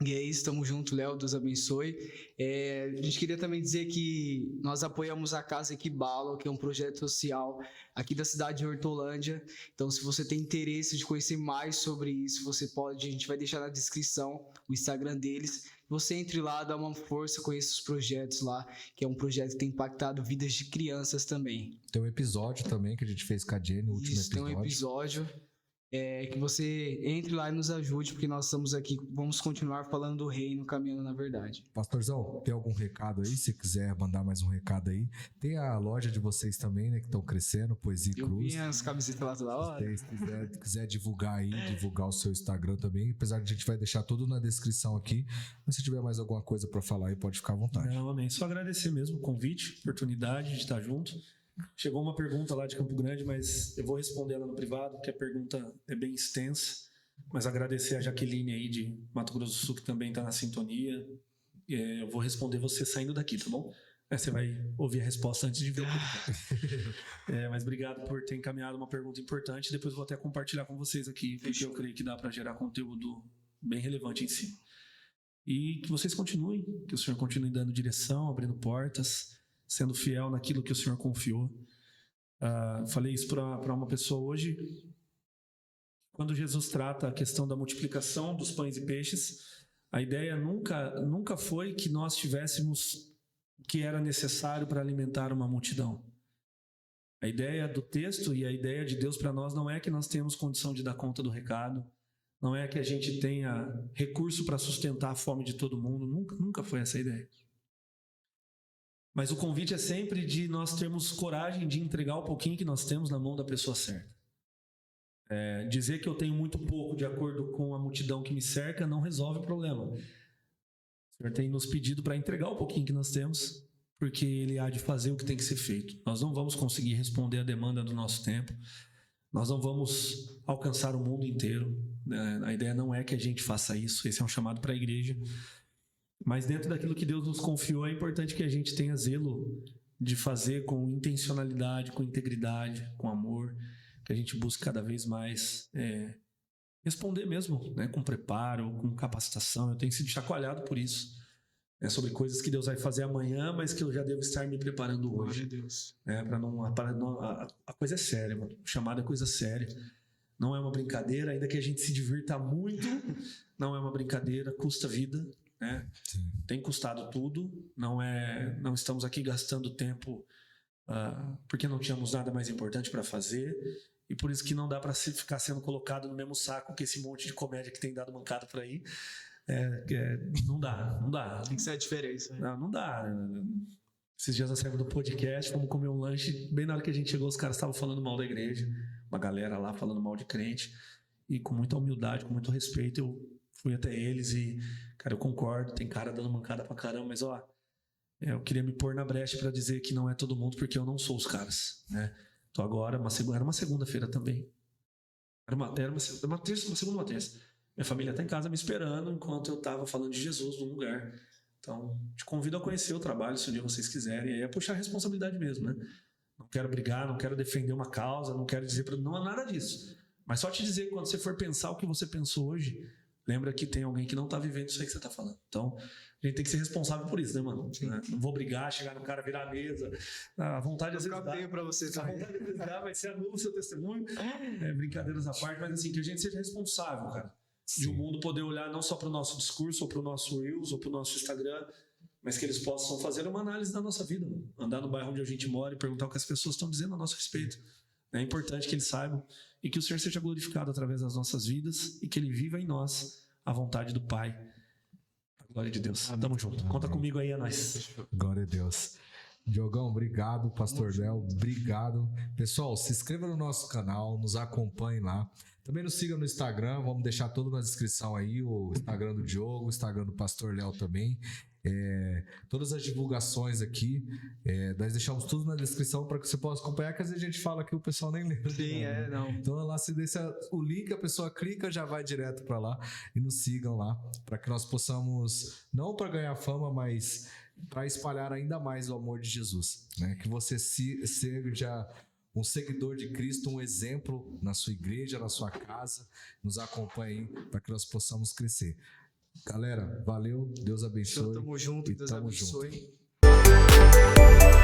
E é isso, tamo junto, Léo, Deus abençoe. A gente queria também dizer que nós apoiamos a Casa Equibalo, que é um projeto social aqui da cidade de Hortolândia. Então, se você tem interesse de conhecer mais sobre isso, a gente vai deixar na descrição o Instagram deles. Você entre lá, dá uma força, conheça os projetos lá, que é um projeto que tem impactado vidas de crianças também. Tem um episódio também que a gente fez com a Jenny, o último episódio. Tem um episódio. Que você entre lá e nos ajude, porque nós estamos aqui, vamos continuar falando do reino, caminhando na verdade. Pastorzão, tem algum recado aí? Se quiser mandar mais um recado aí. Tem a loja de vocês também, né, que estão crescendo, Poesia e Cruz. Eu vi as camisetas lá toda hora. Se quiser divulgar aí, divulgar o seu Instagram também, apesar de a gente vai deixar tudo na descrição aqui, mas se tiver mais alguma coisa para falar aí, pode ficar à vontade. Não, amém. Só agradecer mesmo o convite, oportunidade de estar junto. Chegou uma pergunta lá de Campo Grande, mas eu vou responder ela no privado, porque a pergunta é bem extensa. Mas agradecer a Jaqueline aí de Mato Grosso do Sul, que também está na sintonia. Eu vou responder você saindo daqui, tá bom? Você vai ouvir a resposta antes de ver o podcast. Mas obrigado por ter encaminhado uma pergunta importante. Depois eu vou até compartilhar com vocês aqui, porque eu creio que dá para gerar conteúdo bem relevante em si. E que vocês continuem, que o Senhor continue dando direção, abrindo portas, sendo fiel naquilo que o Senhor confiou. Falei isso para uma pessoa hoje. Quando Jesus trata a questão da multiplicação dos pães e peixes, a ideia nunca foi que nós tivéssemos o que era necessário para alimentar uma multidão. A ideia do texto e a ideia de Deus para nós não é que nós tenhamos condição de dar conta do recado, não é que a gente tenha recurso para sustentar a fome de todo mundo, nunca foi essa a ideia. Mas o convite é sempre de nós termos coragem de entregar o pouquinho que nós temos na mão da pessoa certa. Dizer que eu tenho muito pouco de acordo com a multidão que me cerca não resolve o problema. O Senhor tem nos pedido para entregar o pouquinho que nós temos, porque Ele há de fazer o que tem que ser feito. Nós não vamos conseguir responder a demanda do nosso tempo, nós não vamos alcançar o mundo inteiro. A ideia não é que a gente faça isso, esse é um chamado para a igreja. Mas dentro daquilo que Deus nos confiou, é importante que a gente tenha zelo de fazer com intencionalidade, com integridade, com amor, que a gente busque cada vez mais responder mesmo, né, com preparo, com capacitação. Eu tenho sido chacoalhado por isso, sobre coisas que Deus vai fazer amanhã, mas que eu já devo estar me preparando hoje. Glória a Deus. A coisa é séria, mano. O chamado é coisa séria. Não é uma brincadeira, ainda que a gente se divirta muito, não é uma brincadeira, custa vida. Né? Tem custado tudo, não estamos aqui gastando tempo porque não tínhamos nada mais importante para fazer, e por isso que não dá para ficar sendo colocado no mesmo saco que esse monte de comédia que tem dado mancada por aí. Não dá. Tem que ser a diferença. Não dá. Esses dias nós saímos do podcast, fomos comer um lanche, bem na hora que a gente chegou, os caras estavam falando mal da igreja, uma galera lá falando mal de crente, e com muita humildade, com muito respeito, eu fui até eles e, cara, eu concordo, tem cara dando mancada pra caramba, mas eu queria me pôr na brecha pra dizer que não é todo mundo, porque eu não sou os caras, né? Então agora, era uma segunda-feira também. Era uma terça, uma segunda, uma terça. Minha família tá em casa me esperando enquanto eu tava falando de Jesus num lugar. Então, te convido a conhecer o trabalho, se um dia vocês quiserem. E aí é puxar a responsabilidade mesmo, né? Não quero brigar, não quero defender uma causa, não quero dizer não é nada disso. Mas só te dizer que quando você for pensar o que você pensou hoje, lembra que tem alguém que não tá vivendo isso aí que você tá falando. Então, a gente tem que ser responsável por isso, né, mano? Não vou brigar, chegar no cara, virar a mesa. A vontade às vezes dá. Pra você também. A vontade dá, vai ser anula o seu testemunho. Brincadeiras à parte, mas assim, que a gente seja responsável, cara. De o mundo poder olhar não só para o nosso discurso, ou para o nosso Reels, ou para o nosso Instagram, mas que eles possam fazer uma análise da nossa vida, mano. Andar no bairro onde a gente mora e perguntar o que as pessoas estão dizendo a nosso respeito. É importante que eles saibam e que o Senhor seja glorificado através das nossas vidas e que Ele viva em nós a vontade do Pai. A glória de Deus. Tamo junto. Conta comigo aí, é nóis. Glória a Deus. Diogão, obrigado. Pastor Léo, obrigado. Pessoal, se inscreva no nosso canal, nos acompanhe lá. Também nos siga no Instagram, vamos deixar tudo na descrição aí, o Instagram do Diogo, o Instagram do Pastor Léo também. Todas as divulgações aqui, nós deixamos tudo na descrição para que você possa acompanhar, que às vezes a gente fala que o pessoal nem lembra. Sim, não. Então lá, se deixa o link, a pessoa clica, já vai direto para lá e nos sigam lá, para que nós possamos, não para ganhar fama, mas para espalhar ainda mais o amor de Jesus, né? Que você seja um seguidor de Cristo, um exemplo na sua igreja, na sua casa. Nos acompanhe aí para que nós possamos crescer. Galera, valeu, Deus abençoe. Tamo junto, Deus abençoe. Junto.